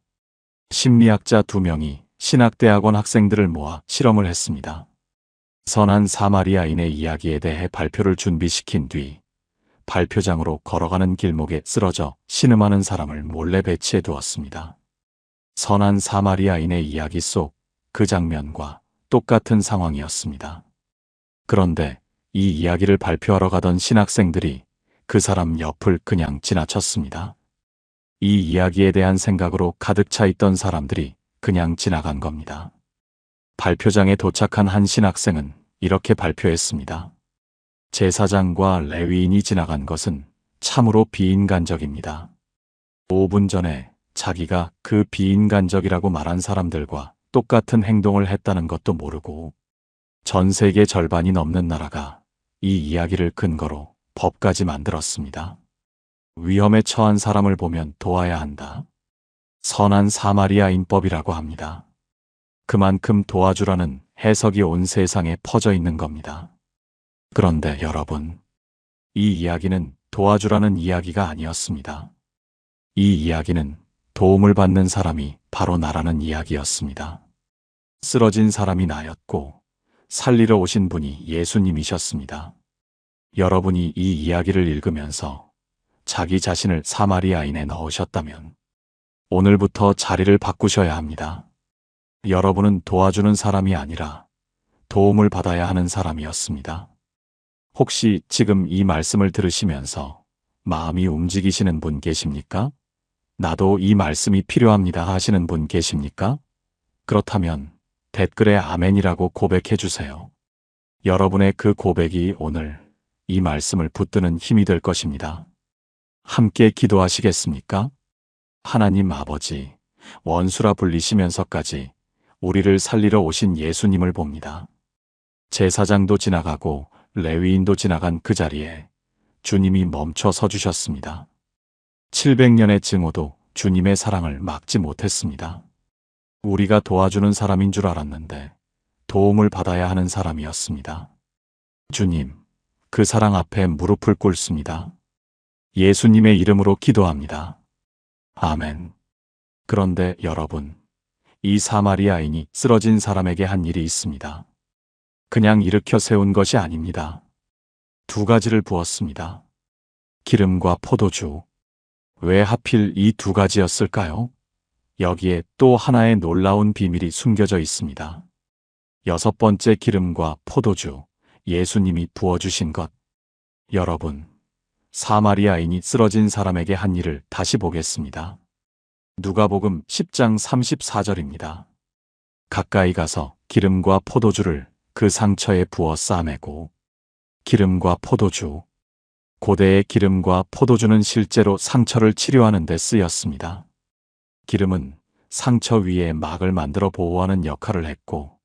심리학자 2명이 신학대학원 학생들을 모아 실험을 했습니다. 선한 사마리아인의 이야기에 대해 발표를 준비시킨 뒤 발표장으로 걸어가는 길목에 쓰러져 신음하는 사람을 몰래 배치해 두었습니다. 선한 사마리아인의 이야기 속 그 장면과 똑같은 상황이었습니다. 그런데 이 이야기를 발표하러 가던 신학생들이 그 사람 옆을 그냥 지나쳤습니다. 이 이야기에 대한 생각으로 가득 차 있던 사람들이 그냥 지나간 겁니다. 발표장에 도착한 한 신학생은 이렇게 발표했습니다. 제사장과 레위인이 지나간 것은 참으로 비인간적입니다. 5분 전에 자기가 그 비인간적이라고 말한 사람들과 똑같은 행동을 했다는 것도 모르고 전 세계 절반이 넘는 나라가 이 이야기를 근거로 법까지 만들었습니다. 위험에 처한 사람을 보면 도와야 한다. 선한 사마리아인법이라고 합니다. 그만큼 도와주라는 해석이 온 세상에 퍼져 있는 겁니다. 그런데 여러분, 이 이야기는 도와주라는 이야기가 아니었습니다. 이 이야기는 도움을 받는 사람이 바로 나라는 이야기였습니다. 쓰러진 사람이 나였고 살리러 오신 분이 예수님이셨습니다. 여러분이 이 이야기를 읽으면서 자기 자신을 사마리아인에 넣으셨다면 오늘부터 자리를 바꾸셔야 합니다. 여러분은 도와주는 사람이 아니라 도움을 받아야 하는 사람이었습니다. 혹시 지금 이 말씀을 들으시면서 마음이 움직이시는 분 계십니까? 나도 이 말씀이 필요합니다 하시는 분 계십니까? 그렇다면 댓글에 아멘이라고 고백해 주세요. 여러분의 그 고백이 오늘 이 말씀을 붙드는 힘이 될 것입니다. 함께 기도하시겠습니까? 하나님 아버지, 원수라 불리시면서까지 우리를 살리러 오신 예수님을 봅니다. 제사장도 지나가고 레위인도 지나간 그 자리에 주님이 멈춰 서 주셨습니다. 700년의 증오도 주님의 사랑을 막지 못했습니다. 우리가 도와주는 사람인 줄 알았는데 도움을 받아야 하는 사람이었습니다. 주님, 그 사랑 앞에 무릎을 꿇습니다. 예수님의 이름으로 기도합니다. 아멘. 그런데 여러분, 이 사마리아인이 쓰러진 사람에게 한 일이 있습니다. 그냥 일으켜 세운 것이 아닙니다. 2가지를 부었습니다. 기름과 포도주. 왜 하필 이 2가지였을까요? 여기에 또 하나의 놀라운 비밀이 숨겨져 있습니다. 6번째 기름과 포도주, 예수님이 부어주신 것. 여러분, 사마리아인이 쓰러진 사람에게 한 일을 다시 보겠습니다. 누가복음 10장 34절입니다. 가까이 가서 기름과 포도주를 그 상처에 부어 싸매고. 기름과 포도주. 고대의 기름과 포도주는 실제로 상처를 치료하는 데 쓰였습니다. 기름은 상처 위에 막을 만들어 보호하는 역할을 했고,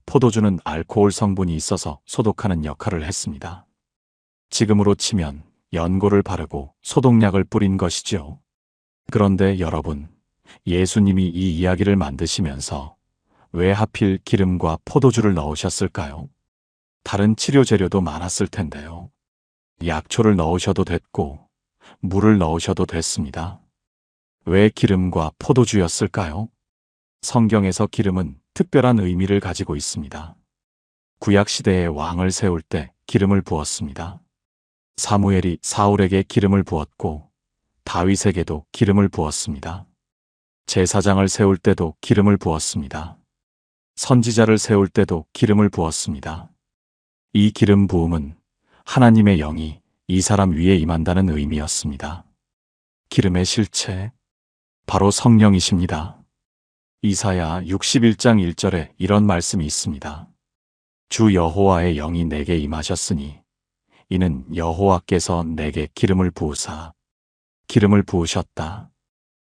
포도주는 알코올 성분이 있어서 소독하는 역할을 했습니다. 지금으로 치면 연고를 바르고 소독약을 뿌린 것이죠. 그런데 여러분, 예수님이 이 이야기를 만드시면서 왜 하필 기름과 포도주를 넣으셨을까요? 다른 치료 재료도 많았을 텐데요. 약초를 넣으셔도 됐고 물을 넣으셔도 됐습니다. 왜 기름과 포도주였을까요? 성경에서 기름은 특별한 의미를 가지고 있습니다. 구약시대에 왕을 세울 때 기름을 부었습니다. 사무엘이 사울에게 기름을 부었고 다윗에게도 기름을 부었습니다. 제사장을 세울 때도 기름을 부었습니다. 선지자를 세울 때도 기름을 부었습니다. 이 기름 부음은 하나님의 영이 이 사람 위에 임한다는 의미였습니다. 기름의 실체, 바로 성령이십니다. 이사야 61장 1절에 이런 말씀이 있습니다. 주 여호와의 영이 내게 임하셨으니 이는 여호와께서 내게 기름을 부으사. 기름을 부으셨다.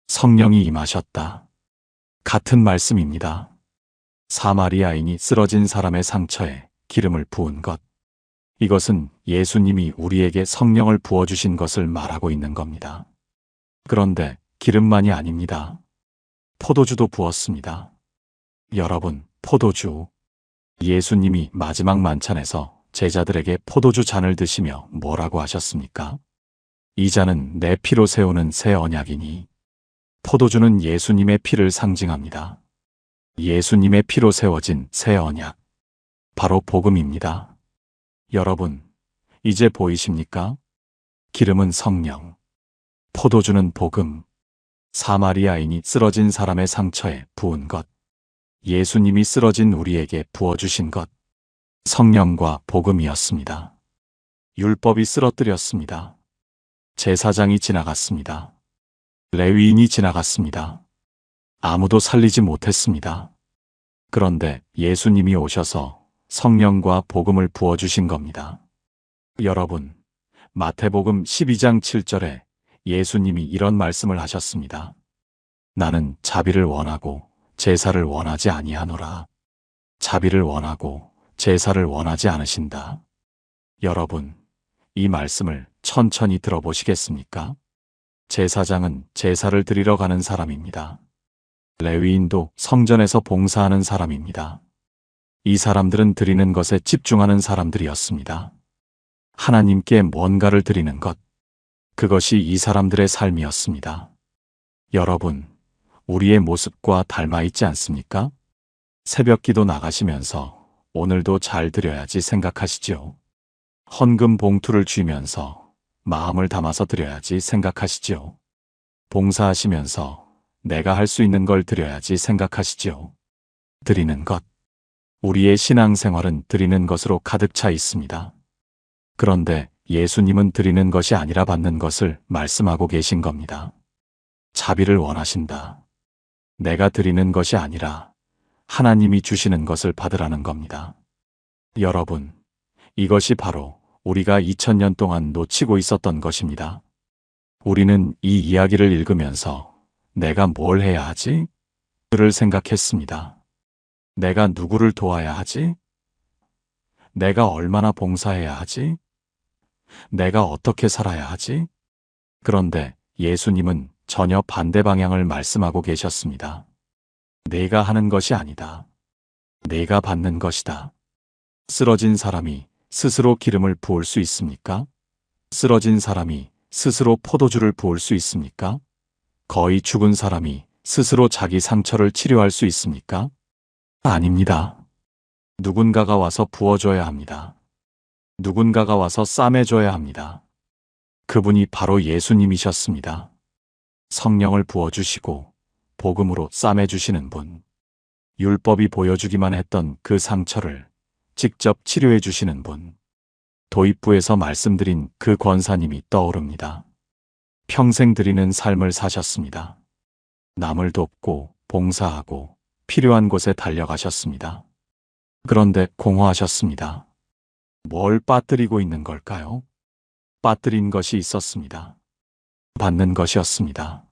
성령이 임하셨다. 같은 말씀입니다. 사마리아인이 쓰러진 사람의 상처에 기름을 부은 것. 이것은 예수님이 우리에게 성령을 부어주신 것을 말하고 있는 겁니다. 그런데 기름만이 아닙니다. 포도주도 부었습니다. 여러분, 포도주. 예수님이 마지막 만찬에서 제자들에게 포도주 잔을 드시며 뭐라고 하셨습니까? 이 잔은 내 피로 세우는 새 언약이니. 포도주는 예수님의 피를 상징합니다. 예수님의 피로 세워진 새 언약. 바로 복음입니다. 여러분, 이제 보이십니까? 기름은 성령, 포도주는 복음. 사마리아인이 쓰러진 사람의 상처에 부은 것, 예수님이 쓰러진 우리에게 부어주신 것, 성령과 복음이었습니다. 율법이 쓰러뜨렸습니다. 제사장이 지나갔습니다. 레위인이 지나갔습니다. 아무도 살리지 못했습니다. 그런데 예수님이 오셔서 성령과 복음을 부어주신 겁니다. 여러분, 마태복음 12장 7절에 예수님이 이런 말씀을 하셨습니다. 나는 자비를 원하고 제사를 원하지 아니하노라. 자비를 원하고 제사를 원하지 않으신다. 여러분, 이 말씀을 천천히 들어보시겠습니까? 제사장은 제사를 드리러 가는 사람입니다. 레위인도 성전에서 봉사하는 사람입니다. 이 사람들은 드리는 것에 집중하는 사람들이었습니다. 하나님께 뭔가를 드리는 것, 그것이 이 사람들의 삶이었습니다. 여러분, 우리의 모습과 닮아 있지 않습니까? 새벽기도 나가시면서 오늘도 잘 드려야지 생각하시지요. 헌금 봉투를 쥐면서 마음을 담아서 드려야지 생각하시지요. 봉사하시면서 내가 할 수 있는 걸 드려야지 생각하시지요. 드리는 것. 우리의 신앙생활은 드리는 것으로 가득 차 있습니다. 그런데 예수님은 드리는 것이 아니라 받는 것을 말씀하고 계신 겁니다. 자비를 원하신다. 내가 드리는 것이 아니라 하나님이 주시는 것을 받으라는 겁니다. 여러분, 이것이 바로 우리가 2000년 동안 놓치고 있었던 것입니다. 우리는 이 이야기를 읽으면서 내가 뭘 해야 하지? 를 생각했습니다. 내가 누구를 도와야 하지? 내가 얼마나 봉사해야 하지? 내가 어떻게 살아야 하지? 그런데 예수님은 전혀 반대 방향을 말씀하고 계셨습니다. 내가 하는 것이 아니다. 내가 받는 것이다. 쓰러진 사람이 스스로 기름을 부을 수 있습니까? 쓰러진 사람이 스스로 포도주를 부을 수 있습니까? 거의 죽은 사람이 스스로 자기 상처를 치료할 수 있습니까? 아닙니다. 누군가가 와서 부어줘야 합니다. 누군가가 와서 싸매줘야 합니다. 그분이 바로 예수님이셨습니다. 성령을 부어주시고 복음으로 싸매주시는 분. 율법이 보여주기만 했던 그 상처를 직접 치료해 주시는 분. 도입부에서 말씀드린 그 권사님이 떠오릅니다. 평생 드리는 삶을 사셨습니다. 남을 돕고 봉사하고 필요한 곳에 달려가셨습니다. 그런데 공허하셨습니다. 뭘 빠뜨리고 있는 걸까요? 빠뜨린 것이 있었습니다. 받는 것이었습니다.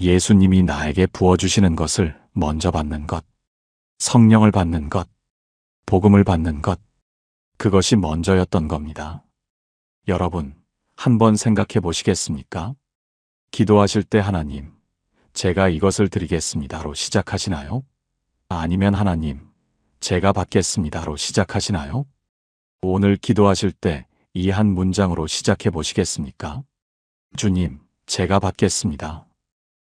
예수님이 나에게 부어주시는 것을 먼저 받는 것, 성령을 받는 것, 복음을 받는 것, 그것이 먼저였던 겁니다. 여러분, 한번 생각해 보시겠습니까? 기도하실 때 하나님, 제가 이것을 드리겠습니다로 시작하시나요? 아니면 하나님, 제가 받겠습니다로 시작하시나요? 오늘 기도하실 때 이 한 문장으로 시작해 보시겠습니까? 주님, 제가 받겠습니다.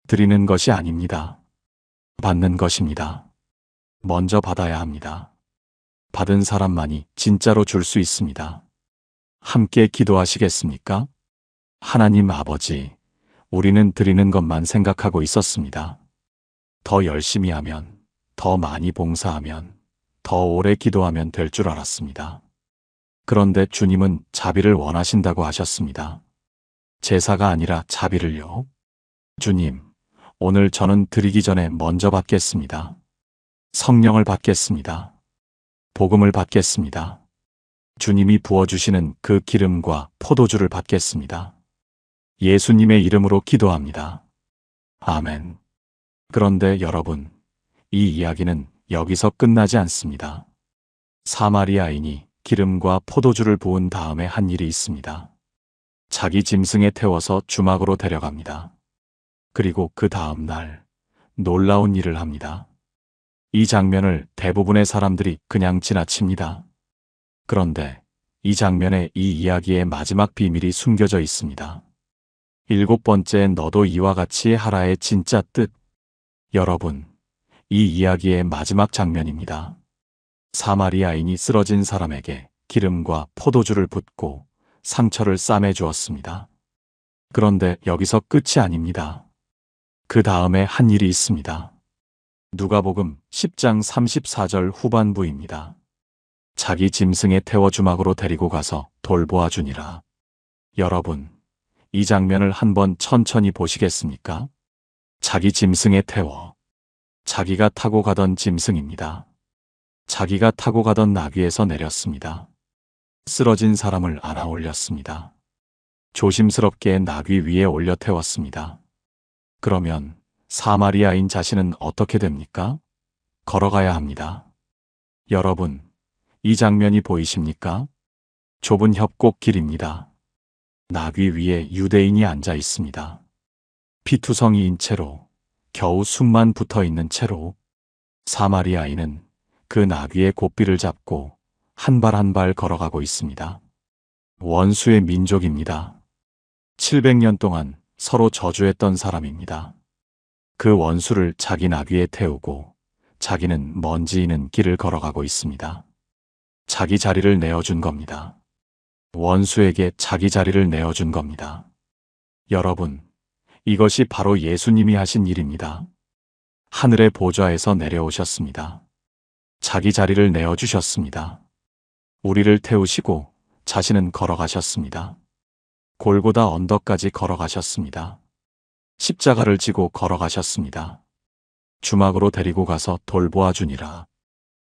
드리는 것이 아닙니다. 받는 것입니다. 먼저 받아야 합니다. 받은 사람만이 진짜로 줄 수 있습니다. 함께 기도하시겠습니까? 하나님 아버지, 우리는 드리는 것만 생각하고 있었습니다. 더 열심히 하면, 더 많이 봉사하면, 더 오래 기도하면 될 줄 알았습니다. 그런데 주님은 자비를 원하신다고 하셨습니다. 제사가 아니라 자비를요. 주님, 오늘 저는 드리기 전에 먼저 받겠습니다. 성령을 받겠습니다. 복음을 받겠습니다. 주님이 부어주시는 그 기름과 포도주를 받겠습니다. 예수님의 이름으로 기도합니다. 아멘. 그런데 여러분, 이 이야기는 여기서 끝나지 않습니다. 사마리아인이 기름과 포도주를 부은 다음에 한 일이 있습니다. 자기 짐승에 태워서 주막으로 데려갑니다. 그리고 그 다음 날 놀라운 일을 합니다. 이 장면을 대부분의 사람들이 그냥 지나칩니다. 그런데 이 장면에 이 이야기의 마지막 비밀이 숨겨져 있습니다. 7번째 너도 이와 같이 하라의 진짜 뜻. 여러분, 이 이야기의 마지막 장면입니다. 사마리아인이 쓰러진 사람에게 기름과 포도주를 붓고 상처를 싸매 주었습니다. 그런데 여기서 끝이 아닙니다. 그 다음에 한 일이 있습니다. 누가복음 10장 34절 후반부입니다. 자기 짐승에 태워 주막으로 데리고 가서 돌보아 주니라. 여러분, 이 장면을 한번 천천히 보시겠습니까? 자기 짐승에 태워. 자기가 타고 가던 짐승입니다. 자기가 타고 가던 나귀에서 내렸습니다. 쓰러진 사람을 안아 올렸습니다. 조심스럽게 나귀 위에 올려 태웠습니다. 그러면 사마리아인 자신은 어떻게 됩니까? 걸어가야 합니다. 여러분, 이 장면이 보이십니까? 좁은 협곡길입니다. 나귀 위에 유대인이 앉아 있습니다. 피투성이인 채로, 겨우 숨만 붙어 있는 채로 사마리아인은 그 나귀의 고삐를 잡고 한 발 한 발 걸어가고 있습니다. 원수의 민족입니다. 700년 동안 서로 저주했던 사람입니다. 그 원수를 자기 나귀에 태우고 자기는 먼지이는 길을 걸어가고 있습니다. 자기 자리를 내어준 겁니다. 원수에게 자기 자리를 내어준 겁니다. 여러분, 이것이 바로 예수님이 하신 일입니다. 하늘의 보좌에서 내려오셨습니다. 자기 자리를 내어주셨습니다. 우리를 태우시고 자신은 걸어가셨습니다. 골고다 언덕까지 걸어가셨습니다. 십자가를 지고 걸어가셨습니다. 주막으로 데리고 가서 돌보아 주니라.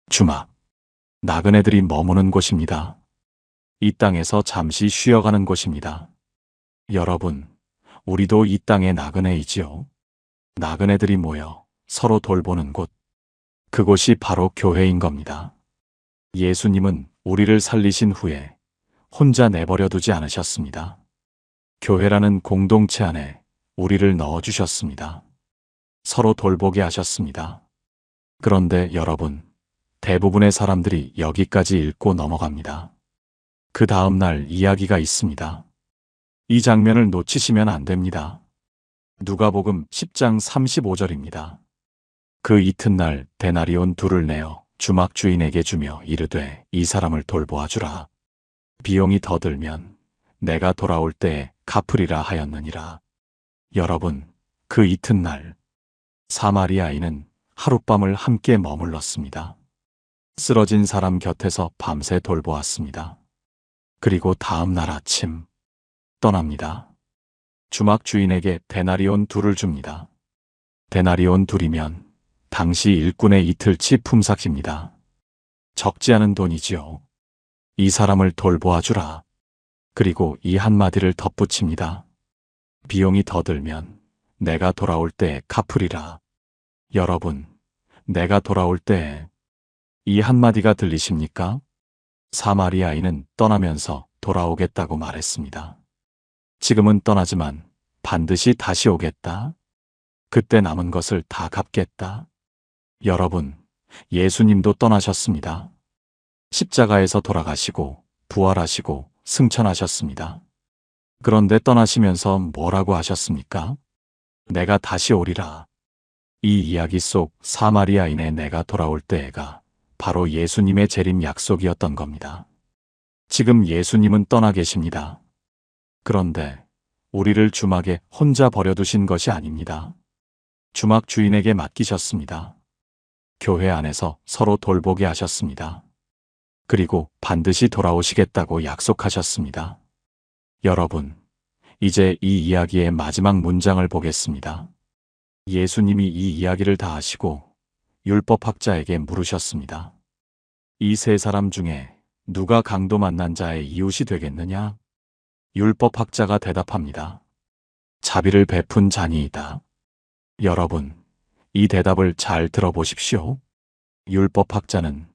주막, 나그네들이 머무는 곳입니다. 이 땅에서 잠시 쉬어가는 곳입니다. 여러분, 우리도 이 땅의 나그네이지요. 나그네들이 모여 서로 돌보는 곳, 그곳이 바로 교회인 겁니다. 예수님은 우리를 살리신 후에 혼자 내버려 두지 않으셨습니다. 교회라는 공동체 안에 우리를 넣어주셨습니다. 서로 돌보게 하셨습니다. 그런데 여러분, 대부분의 사람들이 여기까지 읽고 넘어갑니다. 그 다음 날 이야기가 있습니다. 이 장면을 놓치시면 안 됩니다. 누가복음 10장 35절입니다. 그 이튿날 데나리온 둘을 내어 주막 주인에게 주며 이르되 이 사람을 돌보아 주라. 비용이 더 들면 내가 돌아올 때에 갚으리라 하였느니라. 여러분, 그 이튿날 사마리아인은 하룻밤을 함께 머물렀습니다. 쓰러진 사람 곁에서 밤새 돌보았습니다. 그리고 다음 날 아침 떠납니다. 주막 주인에게 데나리온 둘을 줍니다. 데나리온 둘이면 당시 일꾼의 이틀치 품삯입니다. 적지 않은 돈이지요. 이 사람을 돌보아 주라. 그리고 이 한마디를 덧붙입니다. 비용이 더 들면 내가 돌아올 때에 갚으리라. 여러분, 내가 돌아올 때에 이 한마디가 들리십니까? 사마리아인은 떠나면서 돌아오겠다고 말했습니다. 지금은 떠나지만 반드시 다시 오겠다. 그때 남은 것을 다 갚겠다. 여러분, 예수님도 떠나셨습니다. 십자가에서 돌아가시고 부활하시고 승천하셨습니다. 그런데 떠나시면서 뭐라고 하셨습니까? 내가 다시 오리라. 이 이야기 속 사마리아인의 내가 돌아올 때가 바로 예수님의 재림 약속이었던 겁니다. 지금 예수님은 떠나 계십니다. 그런데 우리를 주막에 혼자 버려두신 것이 아닙니다. 주막 주인에게 맡기셨습니다. 교회 안에서 서로 돌보게 하셨습니다. 그리고 반드시 돌아오시겠다고 약속하셨습니다. 여러분, 이제 이 이야기의 마지막 문장을 보겠습니다. 예수님이 이 이야기를 다 하시고 율법학자에게 물으셨습니다. 이 세 사람 중에 누가 강도 만난 자의 이웃이 되겠느냐? 율법학자가 대답합니다. 자비를 베푼 자니이다. 여러분, 이 대답을 잘 들어보십시오. 율법학자는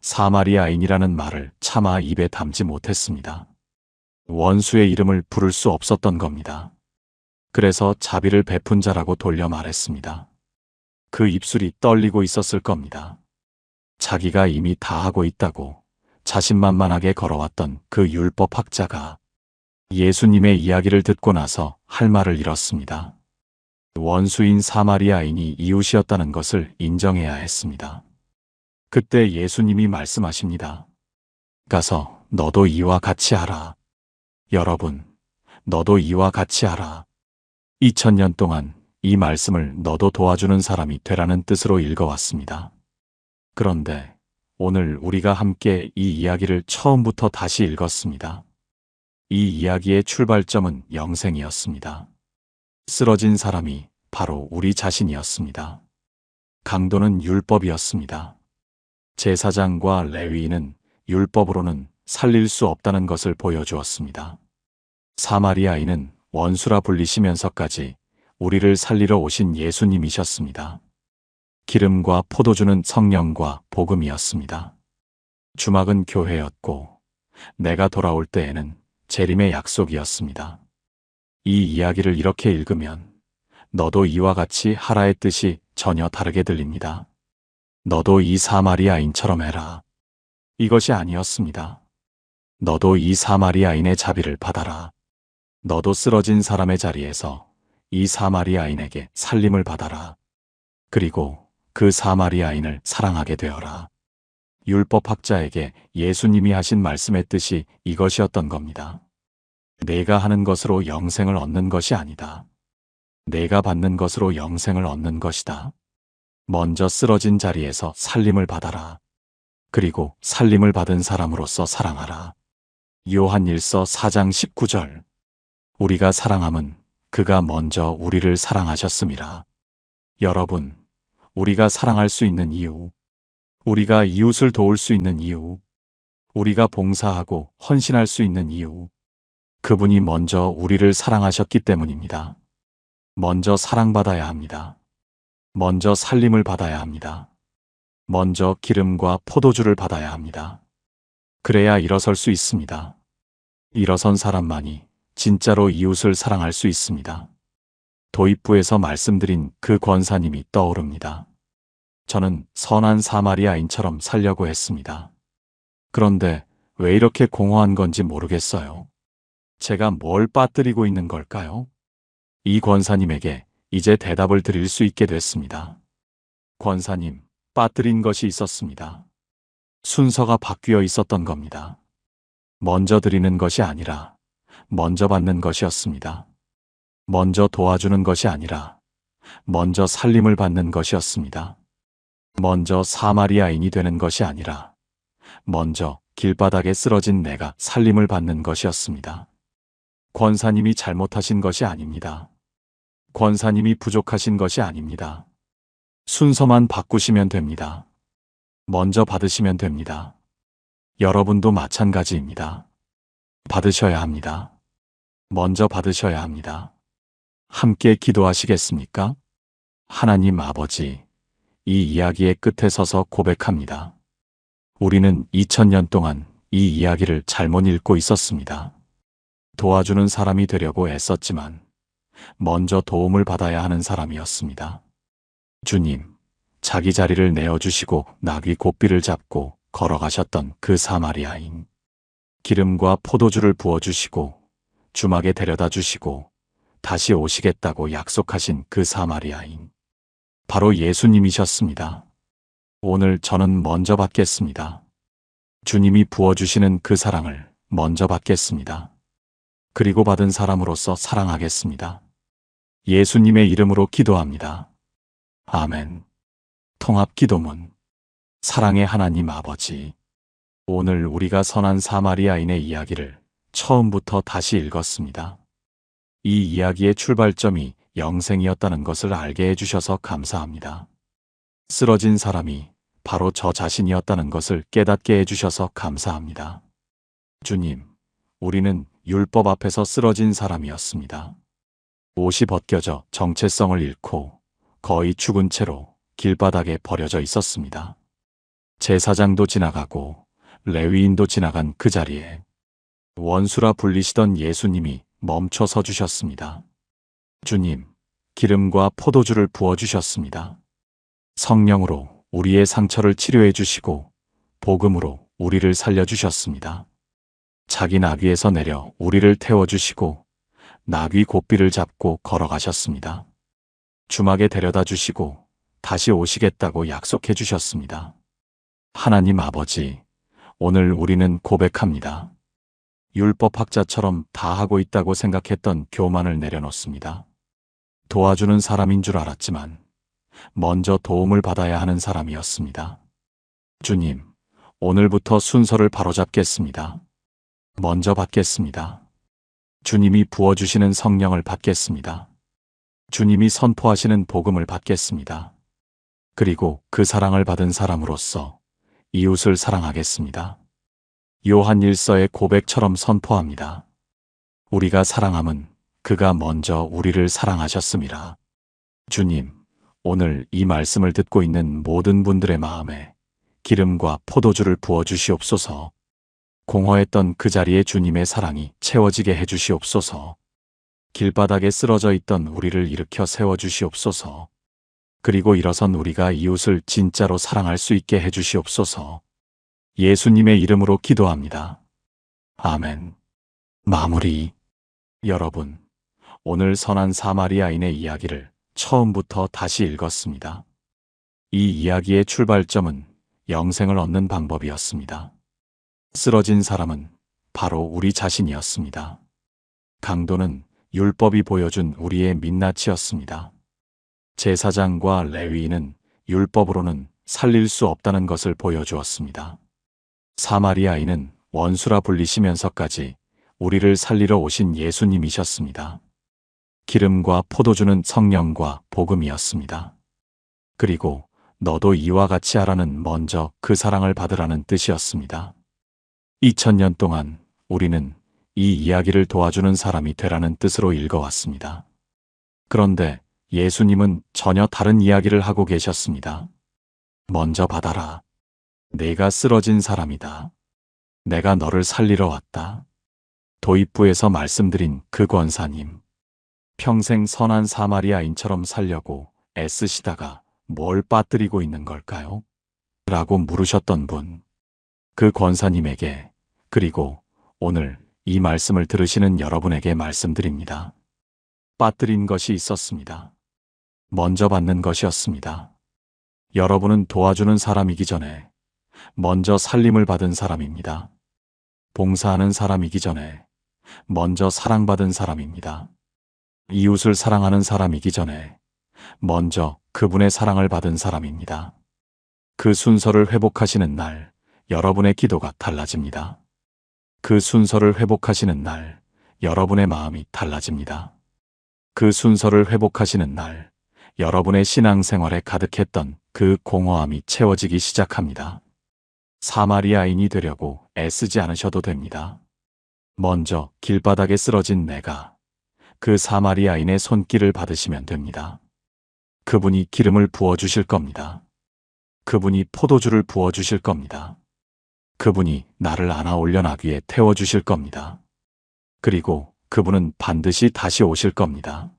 사마리아인이라는 말을 차마 입에 담지 못했습니다. 원수의 이름을 부를 수 없었던 겁니다. 그래서 자비를 베푼 자라고 돌려 말했습니다. 그 입술이 떨리고 있었을 겁니다. 자기가 이미 다 하고 있다고 자신만만하게 걸어왔던 그 율법학자가 예수님의 이야기를 듣고 나서 할 말을 잃었습니다. 원수인 사마리아인이 이웃이었다는 것을 인정해야 했습니다. 그때 예수님이 말씀하십니다. 가서 너도 이와 같이 하라. 여러분, 너도 이와 같이 하라. 2000년 동안 이 말씀을 너도 도와주는 사람이 되라는 뜻으로 읽어왔습니다. 그런데 오늘 우리가 함께 이 이야기를 처음부터 다시 읽었습니다. 이 이야기의 출발점은 영생이었습니다. 쓰러진 사람이 바로 우리 자신이었습니다. 강도는 율법이었습니다. 제사장과 레위인은 율법으로는 살릴 수 없다는 것을 보여주었습니다. 사마리아인은 원수라 불리시면서까지 우리를 살리러 오신 예수님이셨습니다. 기름과 포도주는 성령과 복음이었습니다. 주막은 교회였고 내가 돌아올 때에는 재림의 약속이었습니다. 이 이야기를 이렇게 읽으면 너도 이와 같이 하라의 뜻이 전혀 다르게 들립니다. 너도 이 사마리아인처럼 해라. 이것이 아니었습니다. 너도 이 사마리아인의 자비를 받아라. 너도 쓰러진 사람의 자리에서 이 사마리아인에게 살림을 받아라. 그리고 그 사마리아인을 사랑하게 되어라. 율법학자에게 예수님이 하신 말씀의 뜻이 이것이었던 겁니다. 내가 하는 것으로 영생을 얻는 것이 아니다. 내가 받는 것으로 영생을 얻는 것이다. 먼저 쓰러진 자리에서 살림을 받아라. 그리고 살림을 받은 사람으로서 사랑하라. 요한일서 4장 19절. 우리가 사랑함은 그가 먼저 우리를 사랑하셨음이라. 여러분, 우리가 사랑할 수 있는 이유, 우리가 이웃을 도울 수 있는 이유, 우리가 봉사하고 헌신할 수 있는 이유, 그분이 먼저 우리를 사랑하셨기 때문입니다. 먼저 사랑받아야 합니다. 먼저 살림을 받아야 합니다. 먼저 기름과 포도주를 받아야 합니다. 그래야 일어설 수 있습니다. 일어선 사람만이 진짜로 이웃을 사랑할 수 있습니다. 도입부에서 말씀드린 그 권사님이 떠오릅니다. 저는 선한 사마리아인처럼 살려고 했습니다. 그런데 왜 이렇게 공허한 건지 모르겠어요. 제가 뭘 빠뜨리고 있는 걸까요? 이 권사님에게 이제 대답을 드릴 수 있게 됐습니다. 권사님, 빠뜨린 것이 있었습니다. 순서가 바뀌어 있었던 겁니다. 먼저 드리는 것이 아니라 먼저 받는 것이었습니다. 먼저 도와주는 것이 아니라 먼저 살림을 받는 것이었습니다. 먼저 사마리아인이 되는 것이 아니라 먼저 길바닥에 쓰러진 내가 살림을 받는 것이었습니다. 권사님이 잘못하신 것이 아닙니다. 권사님이 부족하신 것이 아닙니다. 순서만 바꾸시면 됩니다. 먼저 받으시면 됩니다. 여러분도 마찬가지입니다. 받으셔야 합니다. 먼저 받으셔야 합니다. 함께 기도하시겠습니까? 하나님 아버지, 이 이야기의 끝에 서서 고백합니다. 우리는 2000년 동안 이 이야기를 잘못 읽고 있었습니다. 도와주는 사람이 되려고 애썼지만 먼저 도움을 받아야 하는 사람이었습니다. 주님, 자기 자리를 내어주시고 나귀 고삐를 잡고 걸어가셨던 그 사마리아인. 기름과 포도주를 부어주시고 주막에 데려다 주시고 다시 오시겠다고 약속하신 그 사마리아인. 바로 예수님이셨습니다. 오늘 저는 먼저 받겠습니다. 주님이 부어주시는 그 사랑을 먼저 받겠습니다. 그리고 받은 사람으로서 사랑하겠습니다. 예수님의 이름으로 기도합니다. 아멘. 통합기도문. 사랑의 하나님 아버지, 오늘 우리가 선한 사마리아인의 이야기를 처음부터 다시 읽었습니다. 이 이야기의 출발점이 영생이었다는 것을 알게 해주셔서 감사합니다. 쓰러진 사람이 바로 저 자신이었다는 것을 깨닫게 해주셔서 감사합니다. 주님, 우리는 율법 앞에서 쓰러진 사람이었습니다. 옷이 벗겨져 정체성을 잃고 거의 죽은 채로 길바닥에 버려져 있었습니다. 제사장도 지나가고 레위인도 지나간 그 자리에 원수라 불리시던 예수님이 멈춰 서 주셨습니다. 주님, 기름과 포도주를 부어주셨습니다. 성령으로 우리의 상처를 치료해 주시고 복음으로 우리를 살려주셨습니다. 자기 나귀에서 내려 우리를 태워주시고 나귀 고삐를 잡고 걸어가셨습니다. 주막에 데려다 주시고 다시 오시겠다고 약속해 주셨습니다. 하나님 아버지, 오늘 우리는 고백합니다. 율법학자처럼 다 하고 있다고 생각했던 교만을 내려놓습니다. 도와주는 사람인 줄 알았지만 먼저 도움을 받아야 하는 사람이었습니다. 주님, 오늘부터 순서를 바로잡겠습니다. 먼저 받겠습니다. 주님이 부어주시는 성령을 받겠습니다. 주님이 선포하시는 복음을 받겠습니다. 그리고 그 사랑을 받은 사람으로서 이웃을 사랑하겠습니다. 요한일서의 고백처럼 선포합니다. 우리가 사랑함은 그가 먼저 우리를 사랑하셨음이라. 주님, 오늘 이 말씀을 듣고 있는 모든 분들의 마음에 기름과 포도주를 부어주시옵소서. 공허했던 그 자리에 주님의 사랑이 채워지게 해주시옵소서. 길바닥에 쓰러져 있던 우리를 일으켜 세워주시옵소서. 그리고 일어선 우리가 이웃을 진짜로 사랑할 수 있게 해주시옵소서. 예수님의 이름으로 기도합니다. 아멘. 마무리. 여러분, 오늘 선한 사마리아인의 이야기를 처음부터 다시 읽었습니다. 이 이야기의 출발점은 영생을 얻는 방법이었습니다. 쓰러진 사람은 바로 우리 자신이었습니다. 강도는 율법이 보여준 우리의 민낯이었습니다. 제사장과 레위인은 율법으로는 살릴 수 없다는 것을 보여주었습니다. 사마리아인은 원수라 불리시면서까지 우리를 살리러 오신 예수님이셨습니다. 기름과 포도주는 성령과 복음이었습니다. 그리고 너도 이와 같이 하라는 먼저 그 사랑을 받으라는 뜻이었습니다. 2000년 동안 우리는 이 이야기를 도와주는 사람이 되라는 뜻으로 읽어왔습니다. 그런데 예수님은 전혀 다른 이야기를 하고 계셨습니다. 먼저 받아라. 내가 쓰러진 사람이다. 내가 너를 살리러 왔다. 도입부에서 말씀드린 그 권사님. 평생 선한 사마리아인처럼 살려고 애쓰시다가 뭘 빠뜨리고 있는 걸까요? 라고 물으셨던 분. 그 권사님에게, 그리고 오늘 이 말씀을 들으시는 여러분에게 말씀드립니다. 빠뜨린 것이 있었습니다. 먼저 받는 것이었습니다. 여러분은 도와주는 사람이기 전에 먼저 살림을 받은 사람입니다. 봉사하는 사람이기 전에 먼저 사랑받은 사람입니다. 이웃을 사랑하는 사람이기 전에 먼저 그분의 사랑을 받은 사람입니다. 그 순서를 회복하시는 날, 여러분의 기도가 달라집니다. 그 순서를 회복하시는 날, 여러분의 마음이 달라집니다. 그 순서를 회복하시는 날, 여러분의 신앙생활에 가득했던 그 공허함이 채워지기 시작합니다. 사마리아인이 되려고 애쓰지 않으셔도 됩니다. 먼저 길바닥에 쓰러진 내가 그 사마리아인의 손길을 받으시면 됩니다. 그분이 기름을 부어주실 겁니다. 그분이 포도주를 부어주실 겁니다. 그분이 나를 안아 올려 나귀에 태워주실 겁니다. 그리고 그분은 반드시 다시 오실 겁니다.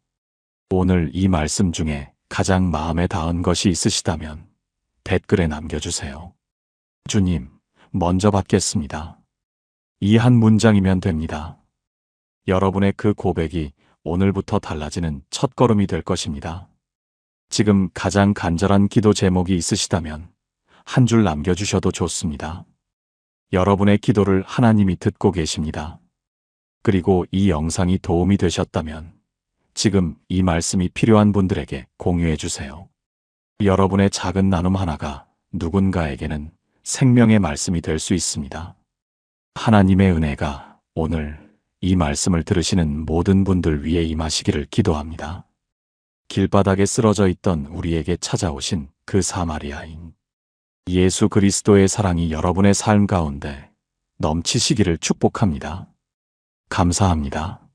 오늘 이 말씀 중에 가장 마음에 닿은 것이 있으시다면 댓글에 남겨주세요. 주님, 먼저 받겠습니다. 이 한 문장이면 됩니다. 여러분의 그 고백이 오늘부터 달라지는 첫걸음이 될 것입니다. 지금 가장 간절한 기도 제목이 있으시다면 한 줄 남겨주셔도 좋습니다. 여러분의 기도를 하나님이 듣고 계십니다. 그리고 이 영상이 도움이 되셨다면 지금 이 말씀이 필요한 분들에게 공유해 주세요. 여러분의 작은 나눔 하나가 누군가에게는 생명의 말씀이 될 수 있습니다. 하나님의 은혜가 오늘 이 말씀을 들으시는 모든 분들 위에 임하시기를 기도합니다. 길바닥에 쓰러져 있던 우리에게 찾아오신 그 사마리아인. 예수 그리스도의 사랑이 여러분의 삶 가운데 넘치시기를 축복합니다. 감사합니다.